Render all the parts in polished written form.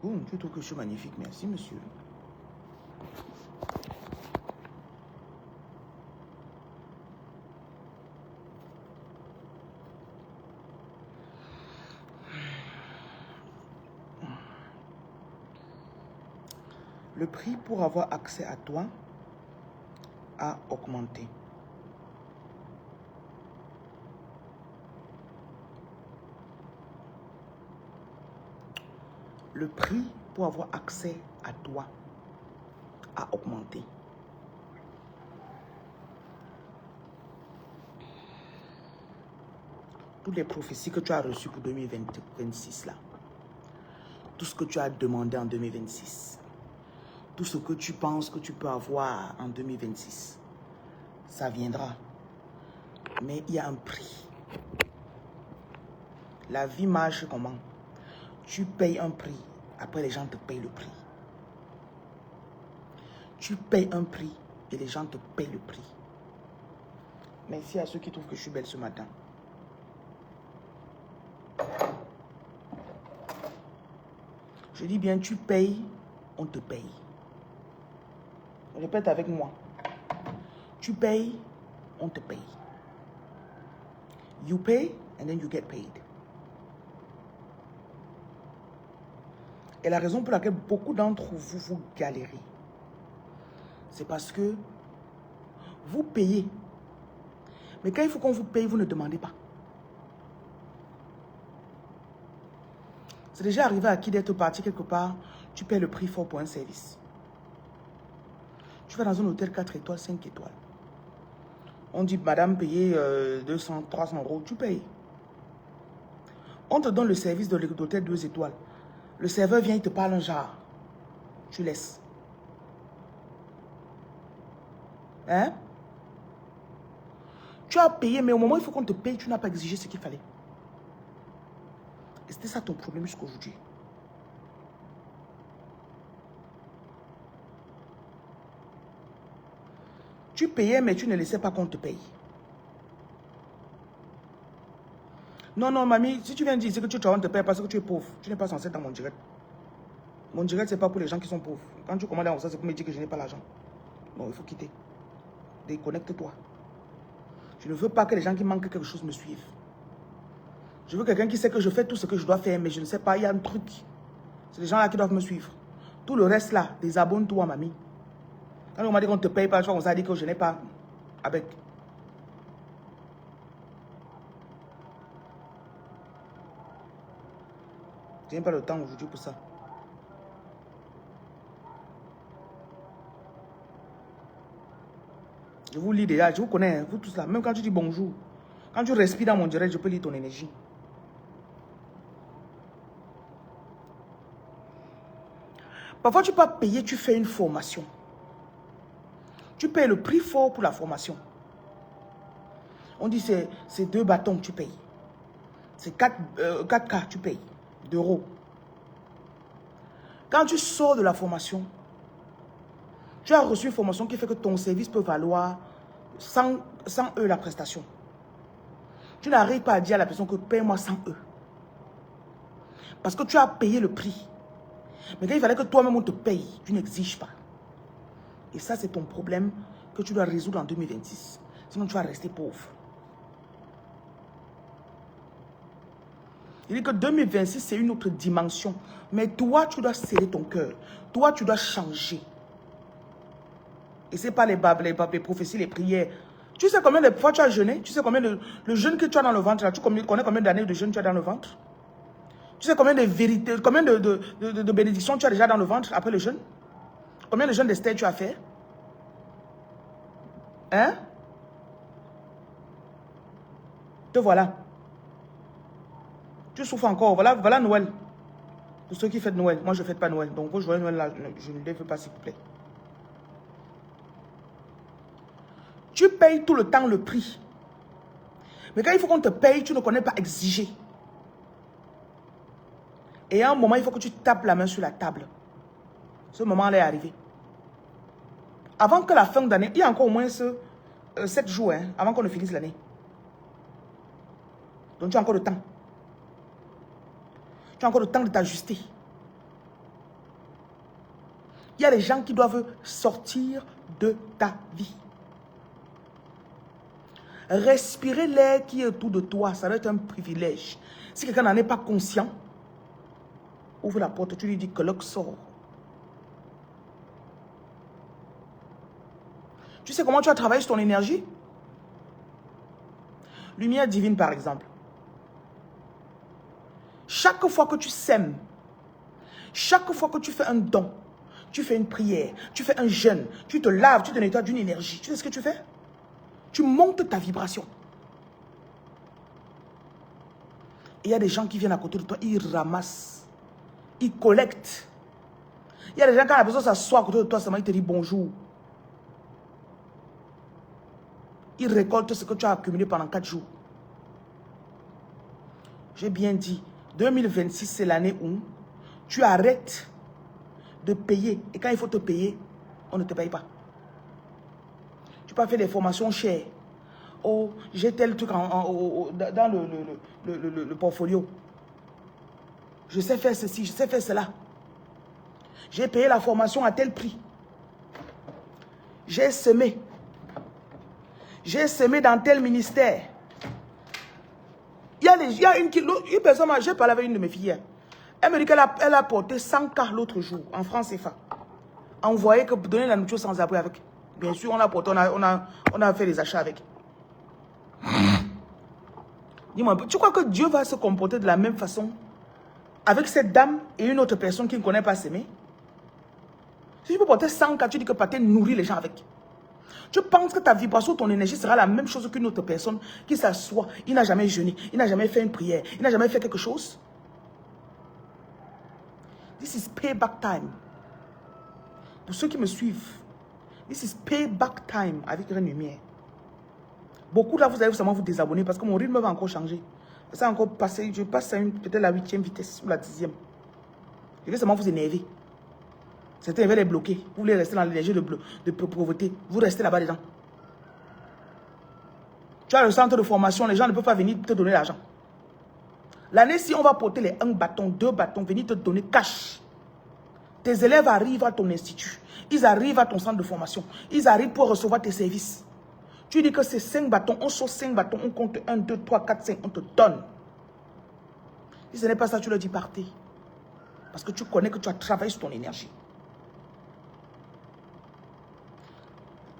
Oh, tu trouves que je suis magnifique? Merci, monsieur. Le prix pour avoir accès à toi a augmenté. Le prix pour avoir accès à toi a augmenté. Toutes les prophéties que tu as reçues pour 2026 là, tout ce que tu as demandé en 2026, tout ce que tu penses que tu peux avoir en 2026, ça viendra. Mais il y a un prix. La vie marche comment? Tu payes un prix, après les gens te payent le prix. Tu payes un prix et les gens te payent le prix. Merci à ceux qui trouvent que je suis belle ce matin. Je dis bien, tu payes, on te paye. Répète avec moi. Tu payes, on te paye. You pay and then you get paid. Et la raison pour laquelle beaucoup d'entre vous, vous galérez, c'est parce que vous payez. Mais quand il faut qu'on vous paye, vous ne demandez pas. C'est déjà arrivé à qui d'être parti quelque part, tu payes le prix fort pour un service. Tu vas dans un hôtel 4 étoiles, 5 étoiles. On dit, madame, payez 200, 300 euros, tu payes. On te donne le service de l'hôtel 2 étoiles. Le serveur vient, il te parle un genre. Tu laisses. Hein? Tu as payé, mais au moment où il faut qu'on te paye, tu n'as pas exigé ce qu'il fallait. Et c'était ça ton problème jusqu'à aujourd'hui. Tu payais, mais tu ne laissais pas qu'on te paye. Non, non, mamie, si tu viens dire que tu te payer parce que tu es pauvre, tu n'es pas censé être dans mon direct. Mon direct, ce n'est pas pour les gens qui sont pauvres. Quand tu commandes ça, c'est pour me dire que je n'ai pas l'argent. Non, il faut quitter. Déconnecte-toi. Je ne veux pas que les gens qui manquent quelque chose me suivent. Je veux quelqu'un qui sait que je fais tout ce que je dois faire, mais je ne sais pas, il y a un truc. C'est les gens-là qui doivent me suivre. Tout le reste là, désabonne-toi, mamie. Quand on m'a dit qu'on ne te paye pas, on s'est dit que je n'ai pas avec. Je n'ai pas le temps aujourd'hui pour ça. Je vous lis déjà, je vous connais, vous tous là. Même quand tu dis bonjour, quand tu respires dans mon direct, je peux lire ton énergie. Parfois, tu peux payer, tu fais une formation. Tu payes le prix fort pour la formation. On dit c'est 2 bâtons que tu payes. C'est 4K tu payes d'euros. Quand tu sors de la formation, tu as reçu une formation qui fait que ton service peut valoir 100 € la prestation. Tu n'arrives pas à dire à la personne que paye-moi 100 €. Parce que tu as payé le prix. Mais quand il fallait que toi-même on te paye, tu n'exiges pas. Et ça, c'est ton problème que tu dois résoudre en 2026. Sinon, tu vas rester pauvre. Il dit que 2026, c'est une autre dimension. Mais toi, tu dois sceller ton cœur. Toi, tu dois changer. Et ce n'est pas les prophéties, les prières. Tu sais combien de fois tu as jeûné? Tu sais combien de le jeûne que tu as dans le ventre là, tu connais combien d'années de jeûne tu as dans le ventre? Tu sais combien de vérités, combien de bénédictions tu as déjà dans le ventre après le jeûne? Combien de jeûnes d'Esther tu as fait? Hein? Te voilà. Tu souffres encore. Voilà Noël. Pour ceux qui fêtent Noël. Moi, je ne fête pas Noël. Donc, vos joyeux Noël là, je ne les veux pas, s'il vous plaît. Tu payes tout le temps le prix. Mais quand il faut qu'on te paye, tu ne connais pas exiger. Et à un moment, il faut que tu tapes la main sur la table. Ce moment-là est arrivé. Avant que la fin d'année, il y a encore au moins 7 jours hein, avant qu'on ne finisse l'année. Donc tu as encore le temps. Tu as encore le temps de t'ajuster. Il y a des gens qui doivent sortir de ta vie. Respirer l'air qui est autour de toi, ça doit être un privilège. Si quelqu'un n'en est pas conscient, ouvre la porte, tu lui dis que l'ox sort. Tu sais comment tu as travaillé sur ton énergie? Lumière divine, par exemple. Chaque fois que tu sèmes, chaque fois que tu fais un don, tu fais une prière, tu fais un jeûne, tu te laves, tu te nettoies d'une énergie. Tu sais ce que tu fais? Tu montes ta vibration. Il y a des gens qui viennent à côté de toi, ils ramassent, ils collectent. Il y a des gens, quand la personne s'assoit à côté de toi, seulement il te dit bonjour. Ils récoltent ce que tu as accumulé pendant 4 jours. J'ai bien dit, 2026, c'est l'année où tu arrêtes de payer. Et quand il faut te payer, on ne te paye pas. Tu peux faire des formations chères. Oh, j'ai tel truc dans le portfolio. Je sais faire ceci, je sais faire cela. J'ai payé la formation à tel prix. J'ai semé. J'ai semé dans tel ministère. Il y a une personne, j'ai parlé avec une de mes filles hier. Elle me dit qu'elle a porté 100K l'autre jour, en France CFA. On voyait que donner la nourriture sans abri avec. Bien sûr, on a porté, on a fait des achats avec. Dis-moi, tu crois que Dieu va se comporter de la même façon avec cette dame et une autre personne qui ne connaît pas s'aimer? Si tu peux porter 100K, tu dis que Pathé nourrit les gens avec. Tu penses que ta vibration, ton énergie sera la même chose qu'une autre personne qui s'assoit, il n'a jamais jeûné, il n'a jamais fait une prière, il n'a jamais fait quelque chose? This is payback time. Pour ceux qui me suivent, this is payback time avec une lumière. Beaucoup là, vous allez seulement vous désabonner parce que mon rythme va encore changer. Ça a encore passé, je passe à peut-être la 8e vitesse ou la 10e. Je vais seulement vous énerver. Certains veulent les bloquer. Vous voulez rester dans l'énergie de pauvreté. Vous restez là-bas dedans. Tu as le centre de formation, les gens ne peuvent pas venir te donner l'argent. L'année-ci, on va porter les 1 bâton, 2 bâtons, venir te donner cash. Tes élèves arrivent à ton institut. Ils arrivent à ton centre de formation. Ils arrivent pour recevoir tes services. Tu dis que c'est 5 bâtons, on sort 5 bâtons, on compte 1, 2, 3, 4, 5, on te donne. Si ce n'est pas ça, tu leur dis partez. Parce que tu connais que tu as travaillé sur ton énergie.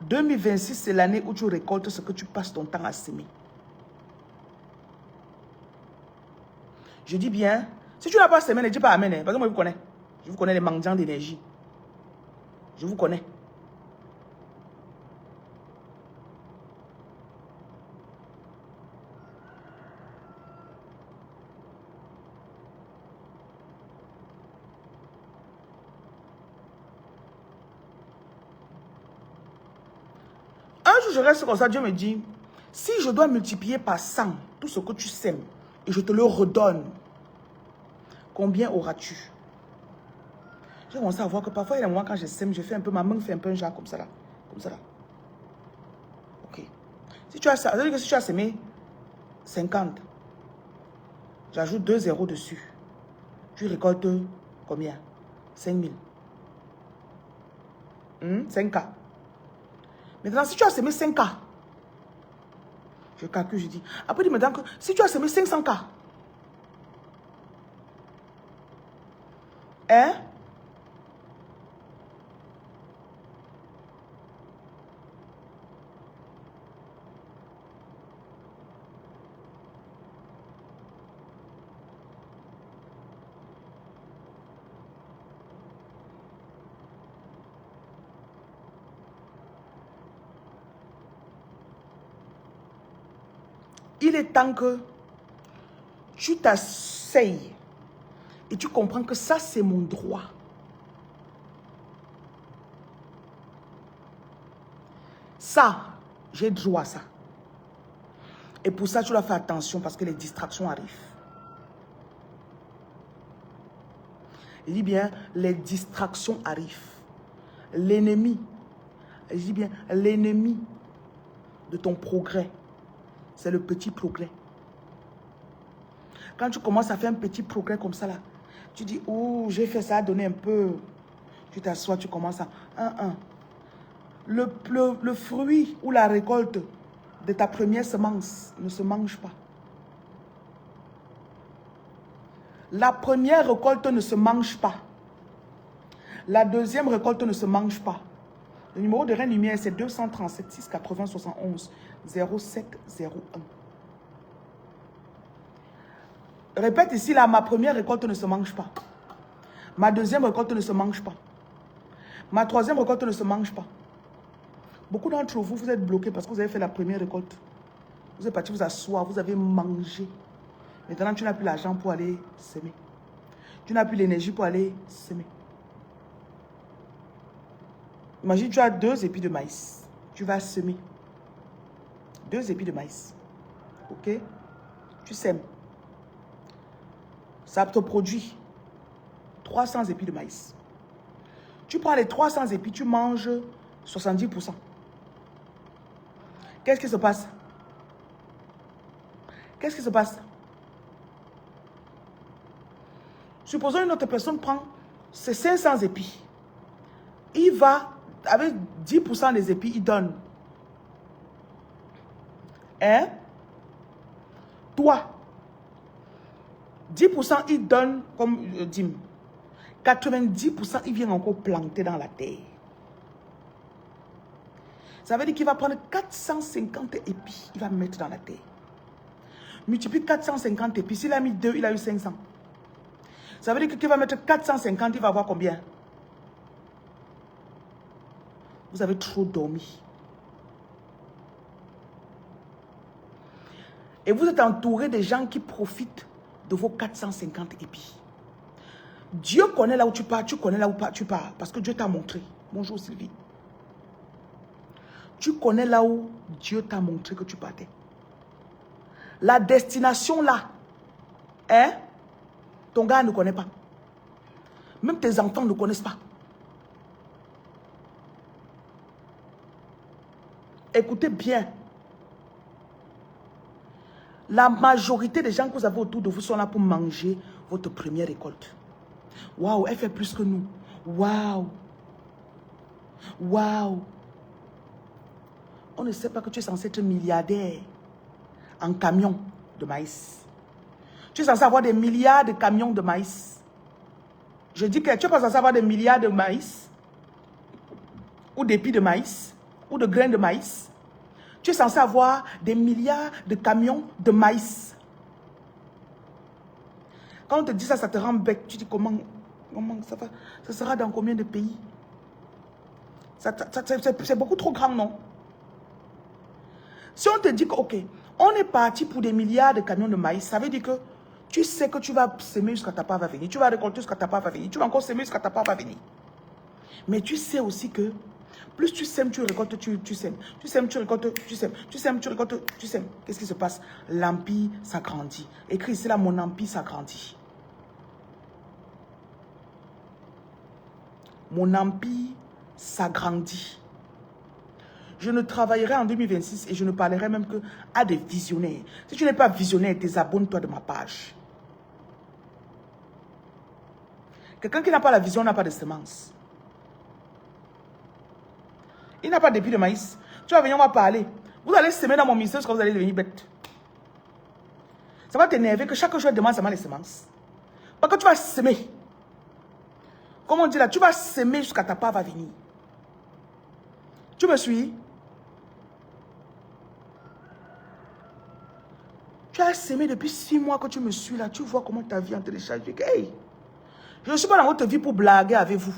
2026, c'est l'année où tu récoltes ce que tu passes ton temps à semer. Je dis bien, si tu n'as pas semé, ne dis pas amen. Parce que moi, je vous connais. Je vous connais les mendiants d'énergie. Je vous connais. Un jour, je reste comme ça, Dieu me dit, si je dois multiplier par 100 tout ce que tu sèmes, et je te le redonne, combien auras-tu? J'ai commencé à voir que parfois, il y a des moments quand je sème, je fais un peu, ma main fait un peu un genre comme ça là. Comme ça là. Ok. Si tu as ça, ça veut dire que si tu as semé 50, j'ajoute 2 zéros dessus. Tu récoltes combien? 5 000. 5K. Maintenant, si tu as semé 5K, je calcule, je dis. Après, dis maintenant que si tu as semé 500K, hein? Il est temps que tu t'asseyes et tu comprends que ça, c'est mon droit. Ça, j'ai droit à ça. Et pour ça, tu dois faire attention parce que les distractions arrivent. Il dit bien, les distractions arrivent. L'ennemi, je dis bien, l'ennemi de ton progrès, c'est le petit progrès. Quand tu commences à faire un petit progrès comme ça là, tu dis, oh, j'ai fait ça, donner un peu. Tu t'assois, tu commences à... Le fruit ou la récolte de ta première semence ne se mange pas. La première récolte ne se mange pas. La deuxième récolte ne se mange pas. Le numéro de Reine Lumière, c'est 237 680 71 0701. Répète ici, là, ma première récolte ne se mange pas. Ma deuxième récolte ne se mange pas. Ma troisième récolte ne se mange pas. Beaucoup d'entre vous, vous êtes bloqués parce que vous avez fait la première récolte. Vous êtes parti vous asseoir, vous avez mangé. Maintenant, tu n'as plus l'argent pour aller semer. Tu n'as plus l'énergie pour aller semer. Imagine, tu as 2 épis de maïs. Tu vas semer. 2 épis de maïs. Ok? Tu sèmes. Ça te produit 300 épis de maïs. Tu prends les 300 épis, tu manges 70%. Qu'est-ce qui se passe? Qu'est-ce qui se passe? Supposons une autre personne prend ses 500 épis. Il va, avec 10% des épis, il donne. Hein? Toi, 10% il donne comme dîme. 90% il vient encore planter dans la terre. Ça veut dire qu'il va prendre 450 épis, il va mettre dans la terre. Multiplie 450 épis, s'il a mis 2, il a eu 500. Ça veut dire qu'il va mettre 450, il va avoir combien? Vous avez trop dormi. Et vous êtes entouré de gens qui profitent de vos 450 épis. Dieu connaît là où tu pars, tu connais là où tu pars. Parce que Dieu t'a montré. Bonjour Sylvie. Tu connais là où Dieu t'a montré que tu partais. La destination là, hein? Ton gars ne connaît pas. Même tes enfants ne connaissent pas. Écoutez bien. La majorité des gens que vous avez autour de vous sont là pour manger votre première récolte. Waouh, elle fait plus que nous. Waouh. Waouh. On ne sait pas que tu es censé être milliardaire en camions de maïs. Tu es censé avoir des milliards de camions de maïs. Je dis que tu n'es pas censé avoir des milliards de maïs ou d'épis de maïs ou de grains de maïs. Tu es censé avoir des milliards de camions de maïs. Quand on te dit ça, ça te rend bête. Tu dis comment ça va? Ça sera dans combien de pays? C'est beaucoup trop grand, non? Si on te dit que, ok, on est parti pour des milliards de camions de maïs, ça veut dire que tu sais que tu vas semer jusqu'à ta part va venir. Tu vas récolter jusqu'à ta part va venir. Tu vas encore semer jusqu'à ta part va venir. Mais tu sais aussi que plus tu sèmes, tu récoltes, tu sèmes. Tu sèmes, tu récoltes, tu sèmes. Tu sèmes, tu récoltes, tu sèmes. Qu'est-ce qui se passe? L'empire s'agrandit. Écris ici là, mon empire s'agrandit. Mon empire s'agrandit. Je ne travaillerai en 2026 et je ne parlerai même que à des visionnaires. Si tu n'es pas visionnaire, désabonne-toi de ma page. Quelqu'un qui n'a pas la vision n'a pas de semence. Il n'a pas d'épi de maïs. Tu vas venir, on va parler. Vous allez semer dans mon ministère parce que vous allez devenir bête. Ça va t'énerver que chaque jour, je demande seulement les semences. Parce que tu vas semer. Comme on dit là, tu vas semer jusqu'à ta part va venir. Tu me suis? Tu as semé depuis 6 mois que tu me suis là. Tu vois comment ta vie en télécharge. Hey, je ne suis pas dans votre vie pour blaguer avec vous.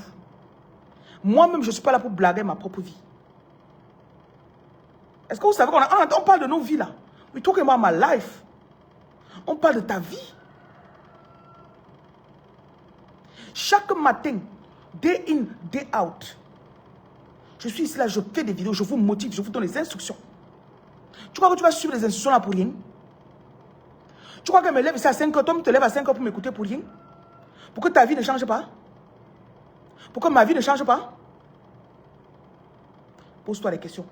Moi-même, je ne suis pas là pour blaguer ma propre vie. Est-ce que vous savez qu'on parle de nos vies là? We talk about my life. On parle de ta vie. Chaque matin, day in, day out, je suis ici là, je fais des vidéos, je vous motive, je vous donne les instructions. Tu crois que tu vas suivre les instructions là pour rien? Tu crois que je me lève ici à 5 h, toi tu te lèves à 5 h pour m'écouter pour rien? Pour que ta vie ne change pas? Pour que ma vie ne change pas? Pose-toi les questions.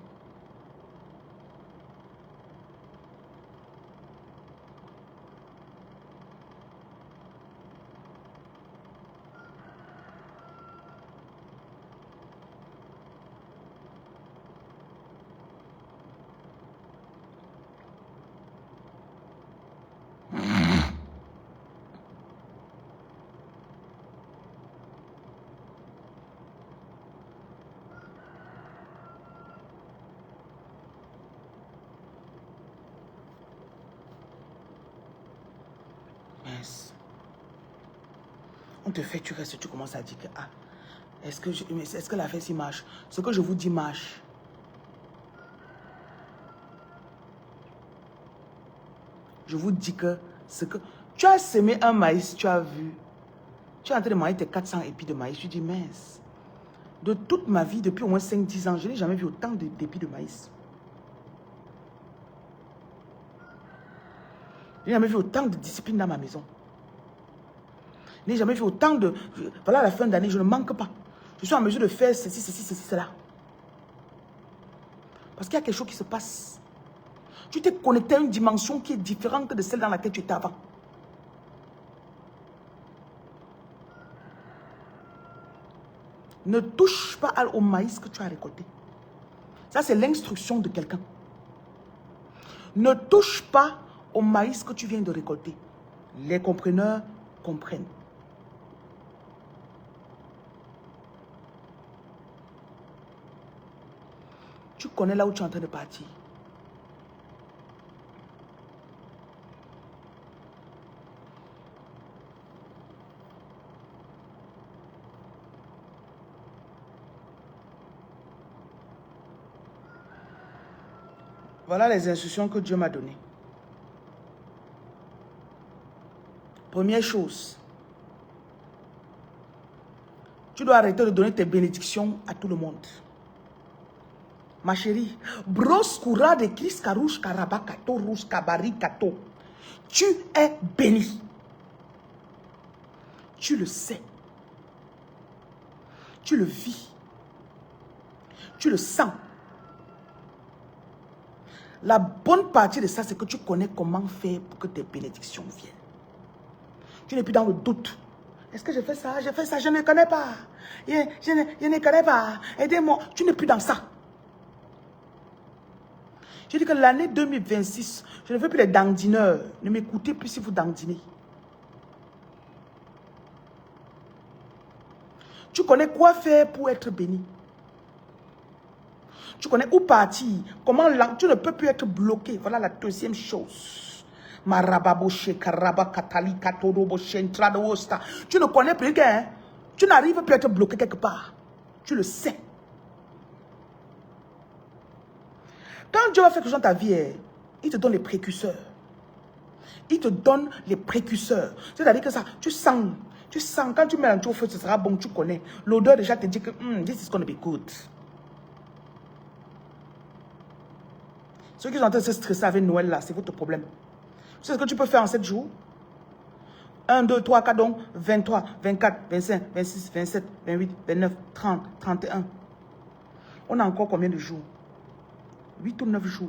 On te fait, tu restes, tu commences à dire que, ah, est-ce que la fesse, il marche? Ce que je vous dis marche. Je vous dis que ce que... Tu as semé un maïs, tu as vu. Tu es en train de manger tes 400 épis de maïs. Tu dis, mince. De toute ma vie, depuis au moins 5-10 ans, je n'ai jamais vu autant d'épis de maïs. Je n'ai jamais vu autant de discipline dans ma maison. Je n'ai jamais vu autant de... Voilà, à la fin d'année, je ne manque pas. Je suis en mesure de faire ceci, cela. Parce qu'il y a quelque chose qui se passe. Tu t'es connecté à une dimension qui est différente de celle dans laquelle tu étais avant. Ne touche pas au maïs que tu as récolté. Ça, c'est l'instruction de quelqu'un. Ne touche pas au maïs que tu viens de récolter. Les compreneurs comprennent. Tu connais là où tu es en train de partir. Voilà les instructions que Dieu m'a données. Première chose, tu dois arrêter de donner tes bénédictions à tout le monde. Ma chérie, brosse coura de Chris Karouche Karabakato Rouge Kabari Kato. Tu es béni. Tu le sais. Tu le vis. Tu le sens. La bonne partie de ça, c'est que tu connais comment faire pour que tes bénédictions viennent. Tu n'es plus dans le doute. Est-ce que je fais ça? Je fais ça, je ne connais pas. Je ne connais pas. Aidez-moi. Tu n'es plus dans ça. J'ai dit que l'année 2026, je ne veux plus les dandineurs. Ne m'écoutez plus si vous dandinez. Tu connais quoi faire pour être béni. Tu connais où partir. Comment tu ne peux plus être bloqué. Voilà la deuxième chose. Tu ne connais plus rien. Tu n'arrives plus à être bloqué quelque part. Tu le sais. Quand Dieu va faire quelque chose dans ta vie, il te donne les précurseurs. Il te donne les précurseurs. C'est-à-dire que ça, tu sens, quand tu mets un truc au feu, ce sera bon, tu connais. L'odeur déjà te dit que this is going to be good. Ceux qui sont en train de se stresser avec Noël là, c'est votre problème. Tu sais ce que tu peux faire en 7 jours? 1, 2, 3, 4, donc 23, 24, 25, 26, 27, 28, 29, 30, 31. On a encore combien de jours? 8 ou 9 jours.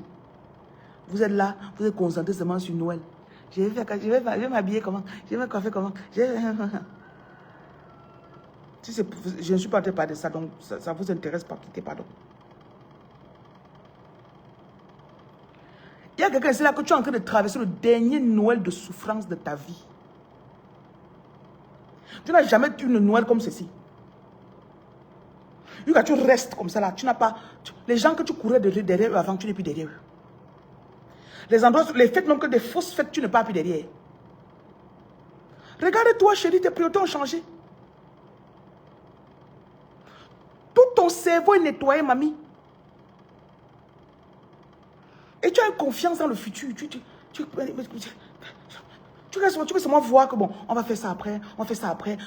Vous êtes là, vous êtes concentrés seulement sur Noël. Je vais m'habiller comment? Je vais me coiffer comment? Je ne suis pas en train de parler de ça, donc ça vous intéresse pas, quittez, pardon. Il y a quelqu'un, c'est là que tu es en train de traverser le dernier Noël de souffrance de ta vie. Tu n'as jamais eu une Noël comme ceci. Quand tu restes comme ça là, tu n'as pas... les gens que tu courais derrière eux avant, tu n'es plus derrière eux. Les endroits, les fêtes, même que des fausses fêtes, tu n'es pas plus derrière. Regarde-toi, chérie, tes priorités ont changé. Tout ton cerveau est nettoyé, mamie. Et tu as une confiance dans le futur. Tu peux seulement voir que bon, on va faire ça après, on va faire ça après.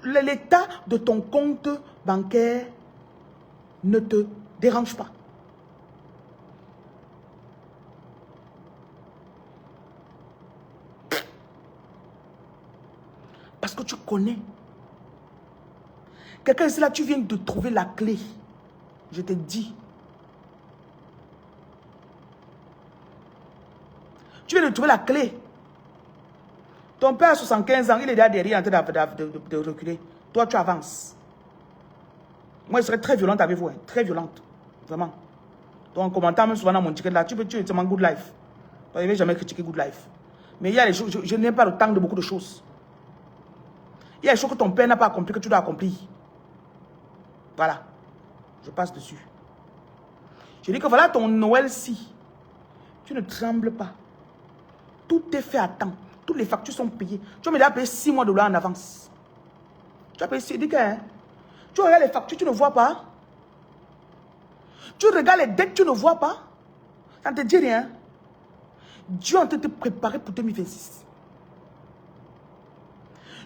L'état de ton compte bancaire ne te dérange pas. Parce que tu connais. Quelqu'un ici là, tu viens de trouver la clé. Je te dis. Tu viens de trouver la clé. Ton père a 75 ans, il est derrière en train de reculer. Toi, tu avances. Moi, je serais très violente avec vous. Hein. Très violente. Vraiment. Donc, en commentant même souvent dans mon ticket là, tu es tellement good life. Je ne vais jamais critiquer good life. Mais il y a les choses, je n'ai pas le temps de beaucoup de choses. Il y a des choses que ton père n'a pas accompli, que tu dois accomplir. Voilà. Je passe dessus. Je dis que voilà ton Noël-ci. Tu ne trembles pas. Tout est fait à temps. Toutes les factures sont payées. Tu vas me payé 6 mois de loyer en avance. Tu as payé Sédic, hein? Tu regardes les factures, tu ne vois pas. Tu regardes les dettes, tu ne vois pas. Ça ne te dit rien. Dieu est en train de te préparer pour 2026.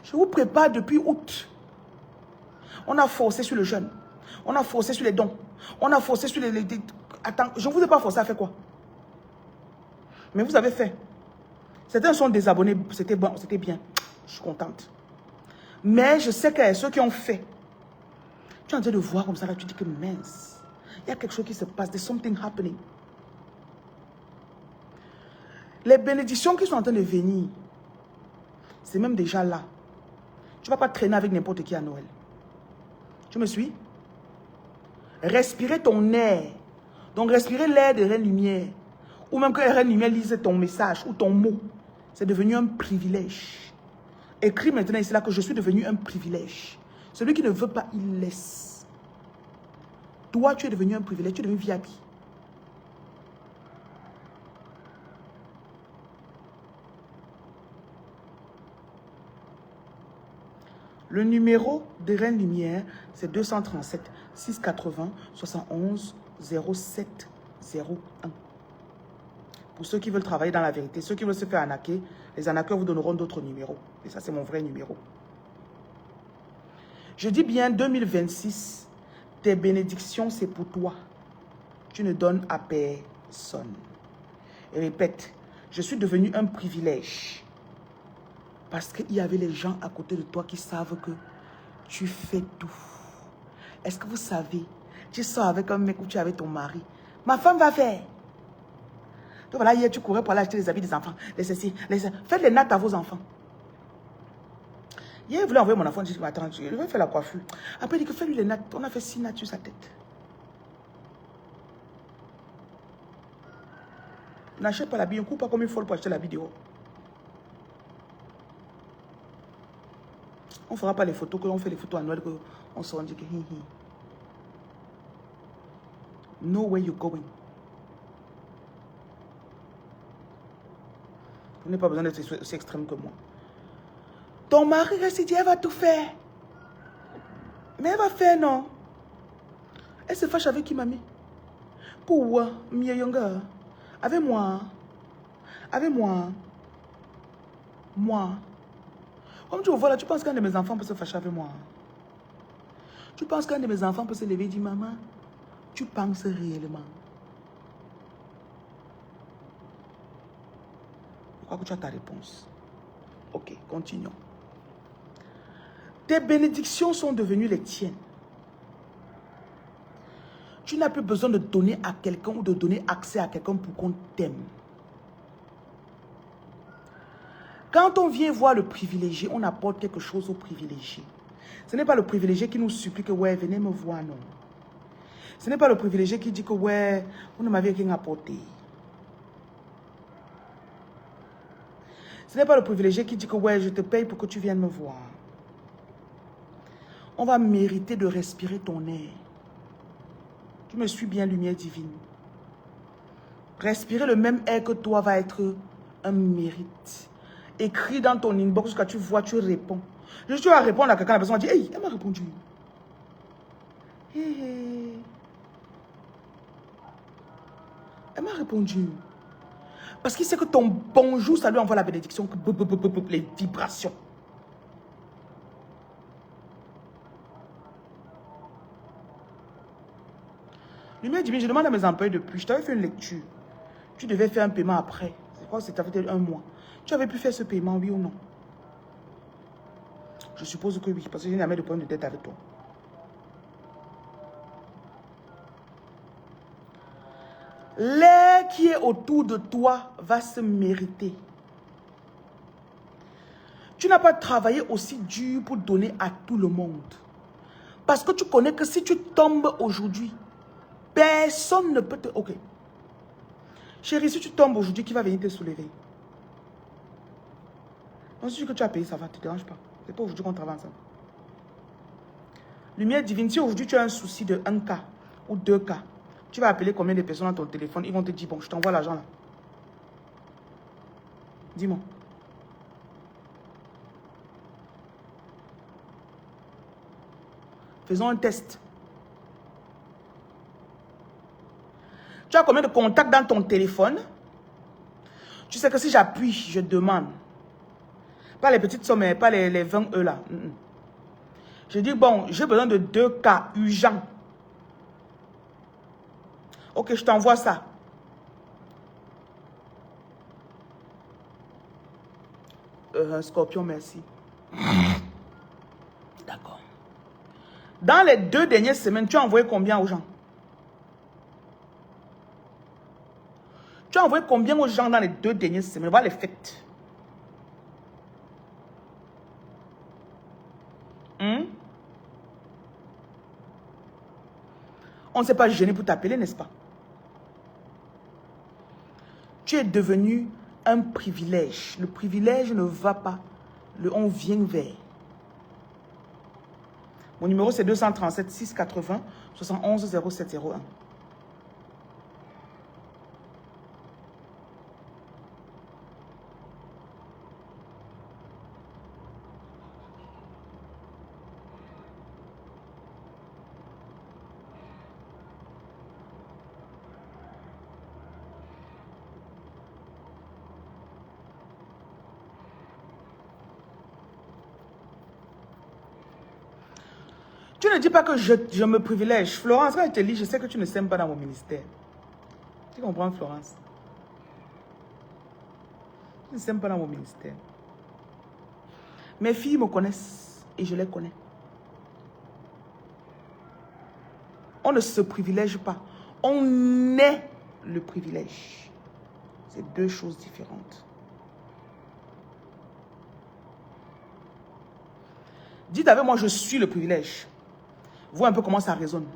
Je vous prépare depuis août. On a forcé sur le jeûne. On a forcé sur les dons. On a forcé sur les... Attends, je ne vous ai pas forcé à faire quoi? Mais vous avez fait. Certains sont désabonnés. C'était bon, c'était bien. Je suis contente. Mais je sais que ceux qui ont fait, tu es en train de voir comme ça, là, tu dis que mince. Il y a quelque chose qui se passe. There's something happening. Les bénédictions qui sont en train de venir, c'est même déjà là. Tu ne vas pas traîner avec n'importe qui à Noël. Tu me suis? Respirer ton air. Donc respirer l'air de Reine Lumière. Ou même que Reine Lumière lise ton message ou ton mot. C'est devenu un privilège. Écris maintenant ici là que je suis devenu un privilège. Celui qui ne veut pas, il laisse. Toi, tu es devenu un privilège. Tu es devenu VIP. Le numéro de Reine Lumière, c'est 237 680 71 07 01. Pour ceux qui veulent travailler dans la vérité, ceux qui veulent se faire arnaquer, les arnaqueurs vous donneront d'autres numéros. Et ça, c'est mon vrai numéro. Je dis bien 2026, tes bénédictions, c'est pour toi. Tu ne donnes à personne. Et répète, je suis devenu un privilège. Parce qu'il y avait les gens à côté de toi qui savent que tu fais tout. Est-ce que vous savez, tu sors avec un mec ou tu es avec ton mari. Ma femme va faire. Donc voilà, hier tu courais pour aller acheter les habits des enfants. Faites les nattes à vos enfants. Hier, il voulait envoyer mon enfant. Je dis, attends, je vais faire la coiffure. Après, il dit que fais-lui les nattes. On a fait 6 nattes sur sa tête. N'achète pas l'habit. On ne coupe pas comme une folle pour acheter l'habit dehors. On ne fera pas les photos, on fait les photos à Noël, on se dit que hi hi. Know where you're going. Vous n'avez pas besoin d'être aussi extrême que moi. Ton mari reste dit, elle va tout faire. Mais elle va faire, non. Elle se fâche avec qui, mamie? Pour mieux younger. Avec moi. Avec moi. Moi. Comme tu vois là, tu penses qu'un de mes enfants peut se fâcher avec moi? Tu penses qu'un de mes enfants peut se lever et dire, maman, tu penses réellement? Je crois que tu as ta réponse. Ok, continuons. Tes bénédictions sont devenues les tiennes. Tu n'as plus besoin de donner à quelqu'un ou de donner accès à quelqu'un pour qu'on t'aime. Quand on vient voir le privilégié, on apporte quelque chose au privilégié. Ce n'est pas le privilégié qui nous supplie que, ouais, venez me voir, non. Ce n'est pas le privilégié qui dit que, ouais, vous ne m'avez rien apporté. Ce n'est pas le privilégié qui dit que, ouais, je te paye pour que tu viennes me voir. On va mériter de respirer ton air. Tu me suis bien, lumière divine. Respirer le même air que toi va être un mérite. Écris dans ton inbox, quand tu vois, tu réponds. Tu vas répondre à quelqu'un, la personne va dire, hey, elle m'a répondu. Hey, hey. Elle m'a répondu. Parce qu'il sait que ton bonjour, ça lui envoie la bénédiction, les vibrations. Lumière divine, je demande à mes employés depuis. Je t'avais fait une lecture. Tu devais faire un paiement après. Je crois que c'était peut-être 1 mois. Tu avais pu faire ce paiement, oui ou non? Je suppose que oui, parce que je n'ai jamais de problème de tête avec toi. L'air qui est autour de toi va se mériter. Tu n'as pas travaillé aussi dur pour donner à tout le monde. Parce que tu connais que si tu tombes aujourd'hui, personne ne peut te... Ok. Chérie, si tu tombes aujourd'hui, qui va venir te soulever? Non, si que tu as payé, ça va, ne te dérange pas. C'est pas aujourd'hui qu'on travaille ensemble. Lumière divine, si aujourd'hui tu as un souci de 1 cas ou 2 cas, tu vas appeler combien de personnes dans ton téléphone? Ils vont te dire, bon, je t'envoie l'argent là. Dis-moi. Faisons un test. Tu as combien de contacts dans ton téléphone? Tu sais que si j'appuie, je demande. Pas les petites sommes, pas les 20 là. Je dis, bon, j'ai besoin de 2 cas urgents. Ok, je t'envoie ça. Scorpion, merci. D'accord. Dans les 2 dernières semaines, tu as envoyé combien aux gens? Tu as envoyé combien aux gens dans les 2 dernières semaines? On va les fêtes. On ne s'est pas gêné pour t'appeler, n'est-ce pas? Tu es devenu un privilège. Le privilège ne va pas. On vient vers. Mon numéro, c'est 237 680 71 0701. Tu ne dis pas que je me privilège. Florence, quand je te lis, je sais que tu ne s'aimes pas dans mon ministère. Tu comprends, Florence? Tu ne s'aimes pas dans mon ministère. Mes filles me connaissent et je les connais. On ne se privilège pas. On est le privilège. C'est 2 choses différentes. Dites avec moi, je suis le privilège. Vois un peu comment ça résonne.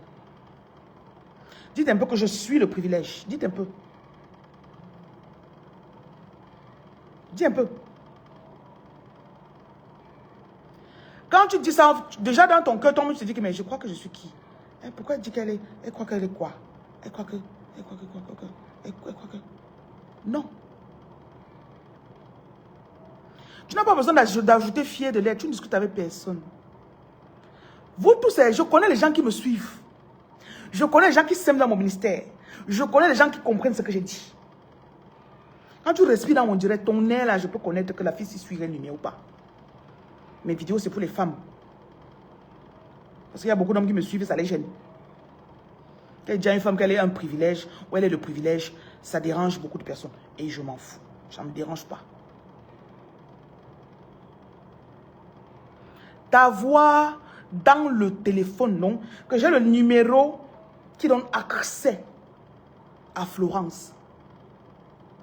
Dites un peu que je suis le privilège. Dites un peu. Dis un peu. Quand tu dis ça, déjà dans ton cœur, ton monde se dit que mais je crois que je suis qui? Pourquoi elle dit qu'elle est? Elle croit qu'elle est quoi? Elle croit que... Elle croit que... Non. Tu n'as pas besoin d'ajouter fier de l'air. Tu ne discutes avec personne. Vous tous, je connais les gens qui me suivent. Je connais les gens qui s'aiment dans mon ministère. Je connais les gens qui comprennent ce que j'ai dit. Quand tu respires dans mon direct, ton air là, je peux connaître que la fille s'y suit la lumière ou pas. Mes vidéos, c'est pour les femmes. Parce qu'il y a beaucoup d'hommes qui me suivent, ça les gêne. Quand il dit à une femme qu'elle est un privilège, ou elle est le privilège, ça dérange beaucoup de personnes. Et je m'en fous. Ça ne me dérange pas. Ta voix dans le téléphone, non? Que j'ai le numéro qui donne accès à Florence.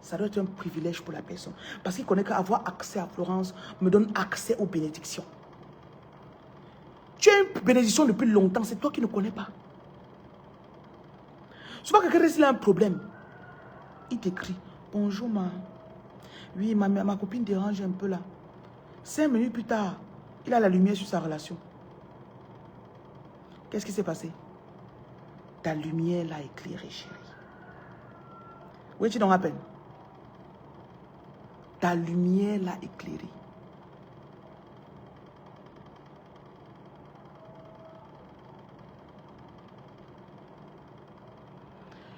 Ça doit être un privilège pour la personne. Parce qu'il connaît qu'avoir accès à Florence me donne accès aux bénédictions. Tu as une bénédiction depuis longtemps, c'est toi qui ne connais pas. Souvent, quelqu'un reste là un problème. Il t'écrit, bonjour ma... Oui, ma copine dérange un peu là. 5 minutes plus tard, il a la lumière sur sa relation. Qu'est-ce qui s'est passé? Ta lumière l'a éclairé, chérie. Oui, tu t'en rappelles? Ta lumière l'a éclairé.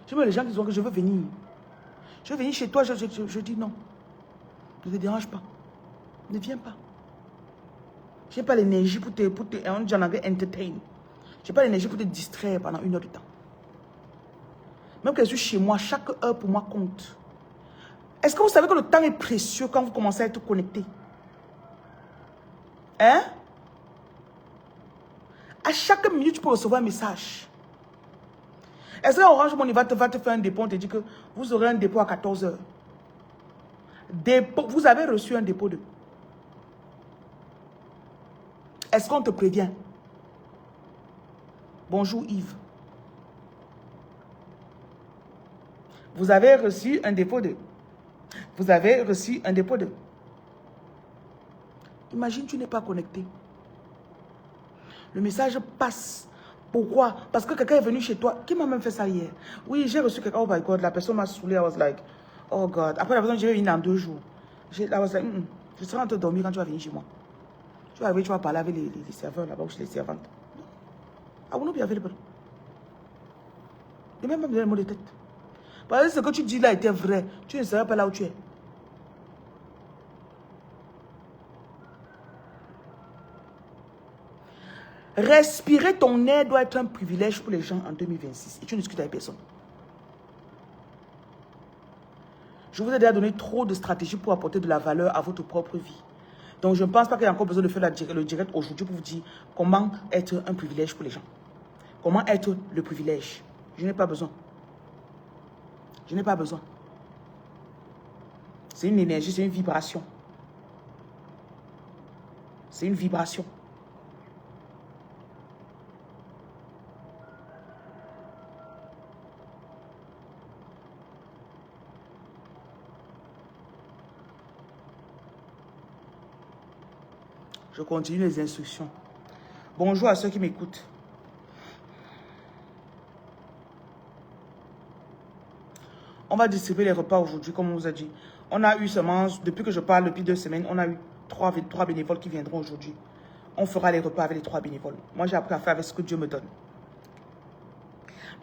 Je vois les gens qui disent que je veux venir. Je veux venir chez toi, je dis non. Ne te dérange pas. Ne viens pas. Je n'ai pas l'énergie pour te entertain. Je n'ai pas l'énergie pour te distraire pendant 1 heure de temps. Même que je suis chez moi, chaque heure pour moi compte. Est-ce que vous savez que le temps est précieux quand vous commencez à être connecté? Hein? À chaque minute, tu peux recevoir un message. Est-ce que Orange Money va te faire un dépôt? On te dit que vous aurez un dépôt à 14 h. Vous avez reçu un dépôt de... Est-ce qu'on te prévient? Bonjour Yves. Vous avez reçu un dépôt de... Vous avez reçu un dépôt de... Imagine, tu n'es pas connecté. Le message passe. Pourquoi? Parce que quelqu'un est venu chez toi. Qui m'a même fait ça hier? Oui, j'ai reçu quelqu'un. Oh my God, la personne m'a saoulé. I was like, oh God. Après la personne, je vais venir dans 2 jours. I was like, je serai en train de dormir quand tu vas venir chez moi. Tu vas arriver, tu vas parler avec les serveurs là-bas ou chez les servantes. I will not be available. Ne même pas me donner le mot de tête. Parce que ce que tu dis là était vrai. Tu ne seras pas là où tu es. Respirer ton air doit être un privilège pour les gens en 2026. Et tu ne discutes avec personne. Je vous ai déjà donné trop de stratégies pour apporter de la valeur à votre propre vie. Donc, je ne pense pas qu'il y a encore besoin de faire le direct aujourd'hui pour vous dire comment être un privilège pour les gens. Comment être le privilège. Je n'ai pas besoin. Je n'ai pas besoin. C'est une énergie, c'est une vibration. C'est une vibration. Je continue les instructions. Bonjour à ceux qui m'écoutent. On va distribuer les repas aujourd'hui, comme on vous a dit. On a eu seulement, depuis que je parle, depuis 2 semaines, on a eu 3 bénévoles qui viendront aujourd'hui. On fera les repas avec les 3 bénévoles. Moi, j'ai appris à faire avec ce que Dieu me donne.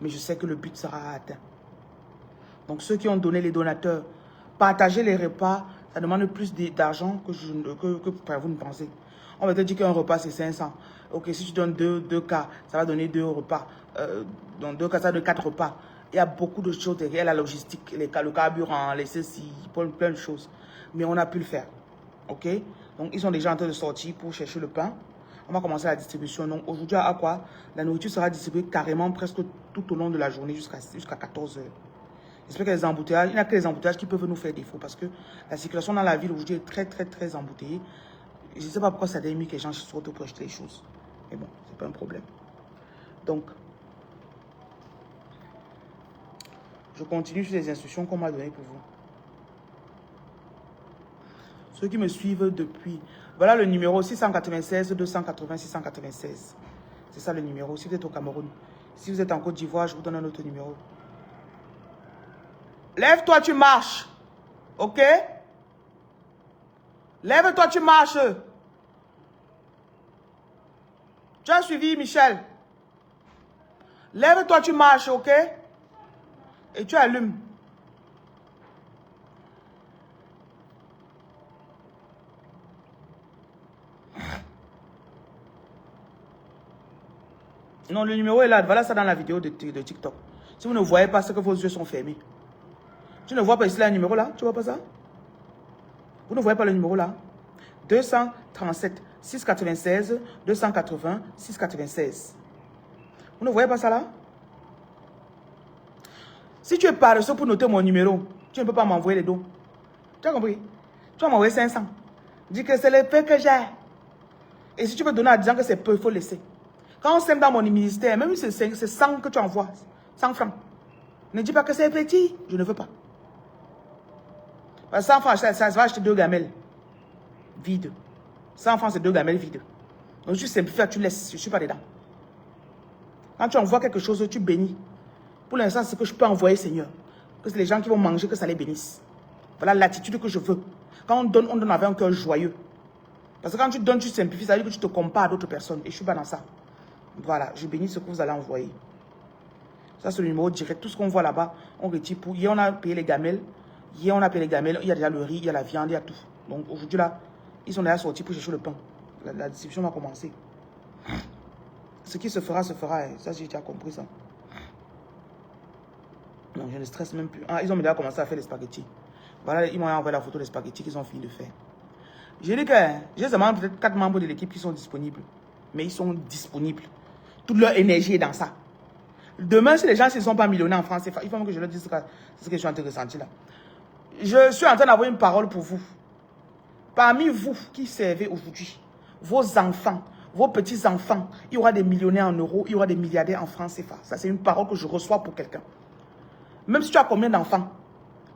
Mais je sais que le but sera atteint. Donc, ceux qui ont donné les donateurs, partager les repas, ça demande plus d'argent que vous ne pensez. On va te dire qu'un repas, c'est 500. Ok, si tu donnes 2 cas, ça va donner 2 repas. Dans 2 cas, ça donne 4 repas. Il y a beaucoup de choses derrière la logistique, le carburant, les ceci, plein de choses. Mais on a pu le faire. Ok? Donc, ils sont déjà en train de sortir pour chercher le pain. On va commencer la distribution. Donc, aujourd'hui, à quoi? La nourriture sera distribuée carrément presque tout au long de la journée jusqu'à 14 h. J'espère que les embouteillages, il n'y a que les embouteillages qui peuvent nous faire défaut parce que la circulation dans la ville aujourd'hui est très embouteillée. Je ne sais pas pourquoi ça a mis que les gens sortent pour acheter les choses. Mais bon, ce n'est pas un problème. Donc, je continue sur les instructions qu'on m'a données pour vous. Ceux qui me suivent depuis... Voilà le numéro 696 280 696. C'est ça le numéro. Si vous êtes au Cameroun. Si vous êtes en Côte d'Ivoire, je vous donne un autre numéro. Lève-toi, tu marches. Ok? Lève-toi, tu marches. Tu as suivi, Michel? Lève-toi, tu marches, ok? Et tu allumes. Non, le numéro est là. Voilà ça dans la vidéo de TikTok. Si vous ne voyez pas, c'est que vos yeux sont fermés. Tu ne vois pas ici le numéro là? Tu vois pas ça? Vous ne voyez pas le numéro là? 237 696 280 696. Vous ne voyez pas ça là? Si tu es paresseux pour noter mon numéro, tu ne peux pas m'envoyer les dons. Tu as compris? Tu vas m'envoyer 500. Dis que c'est le peu que j'ai. Et si tu veux donner en disant que c'est peu, il faut laisser. Quand on sème dans mon ministère, même si c'est 100 que tu envoies, 100 francs. Ne dis pas que c'est petit, je ne veux pas. 100 francs, ça va acheter 2 gamelles vides. 100 francs, c'est 2 gamelles vides. Donc tu simplifies, tu laisses, je ne suis pas dedans. Quand tu envoies quelque chose, tu bénis. Pour l'instant, c'est ce que je peux envoyer, Seigneur. Que c'est les gens qui vont manger, que ça les bénisse. Voilà l'attitude que je veux. Quand on donne avec un cœur joyeux. Parce que quand tu donnes, tu simplifies, ça veut dire que tu te compares à d'autres personnes. Et je ne suis pas dans ça. Voilà, je bénis ce que vous allez envoyer. Ça, c'est le numéro direct. Tout ce qu'on voit là-bas, on retire pour... Hier, on a payé les gamelles. Hier, on a payé les gamelles. Il y a déjà le riz, il y a la viande, il y a tout. Donc, aujourd'hui, là, ils sont déjà sortis pour chercher le pain. La distribution va commencer. Ce qui se fera, se fera. Hein. Ça, j'ai déjà compris ça. Non, je ne stresse même plus. Ah, ils ont déjà commencé à faire les spaghettis. Voilà, ils m'ont envoyé la photo des spaghettis qu'ils ont fini de faire. J'ai dit que j'ai seulement peut-être 4 membres de l'équipe qui sont disponibles. Mais ils sont disponibles. Toute leur énergie est dans ça. Demain, si les gens ne sont pas millionnaires en France, il faut que je leur dise ce que je suis en train de ressentir là. Je suis en train d'avoir une parole pour vous. Parmi vous qui servez aujourd'hui, vos enfants, vos petits-enfants, il y aura des millionnaires en euros, il y aura des milliardaires en francs CFA. Ça, c'est une parole que je reçois pour quelqu'un. Même si tu as combien d'enfants,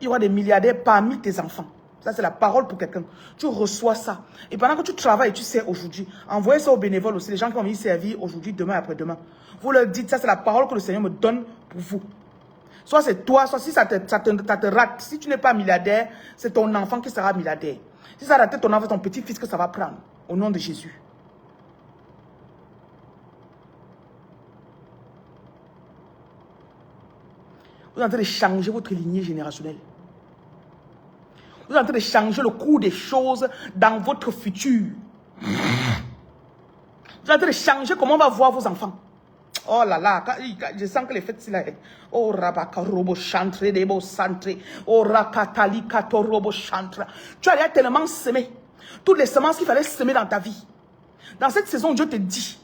il y aura des milliardaires parmi tes enfants. Ça, c'est la parole pour quelqu'un. Tu reçois ça. Et pendant que tu travailles, tu sais aujourd'hui, envoyez ça aux bénévoles aussi, les gens qui vont venir servir aujourd'hui, demain, après-demain. Vous leur dites, ça, c'est la parole que le Seigneur me donne pour vous. Soit c'est toi, soit si ça te rate. Si tu n'es pas milliardaire, c'est ton enfant qui sera milliardaire. Si ça rate ton enfant, ton petit-fils que ça va prendre. Au nom de Jésus. Vous êtes en train de changer votre lignée générationnelle. Vous êtes en train de changer le cours des choses dans votre futur. Vous êtes en train de changer comment on va voir vos enfants. Oh là là, je sens que les fêtes, c'est là. Oh rabaka robo chantre, debo centre. Oh rakatali kato robo chantre. Tu as déjà tellement semé. Toutes les semences qu'il fallait semer dans ta vie. Dans cette saison, Dieu te dit.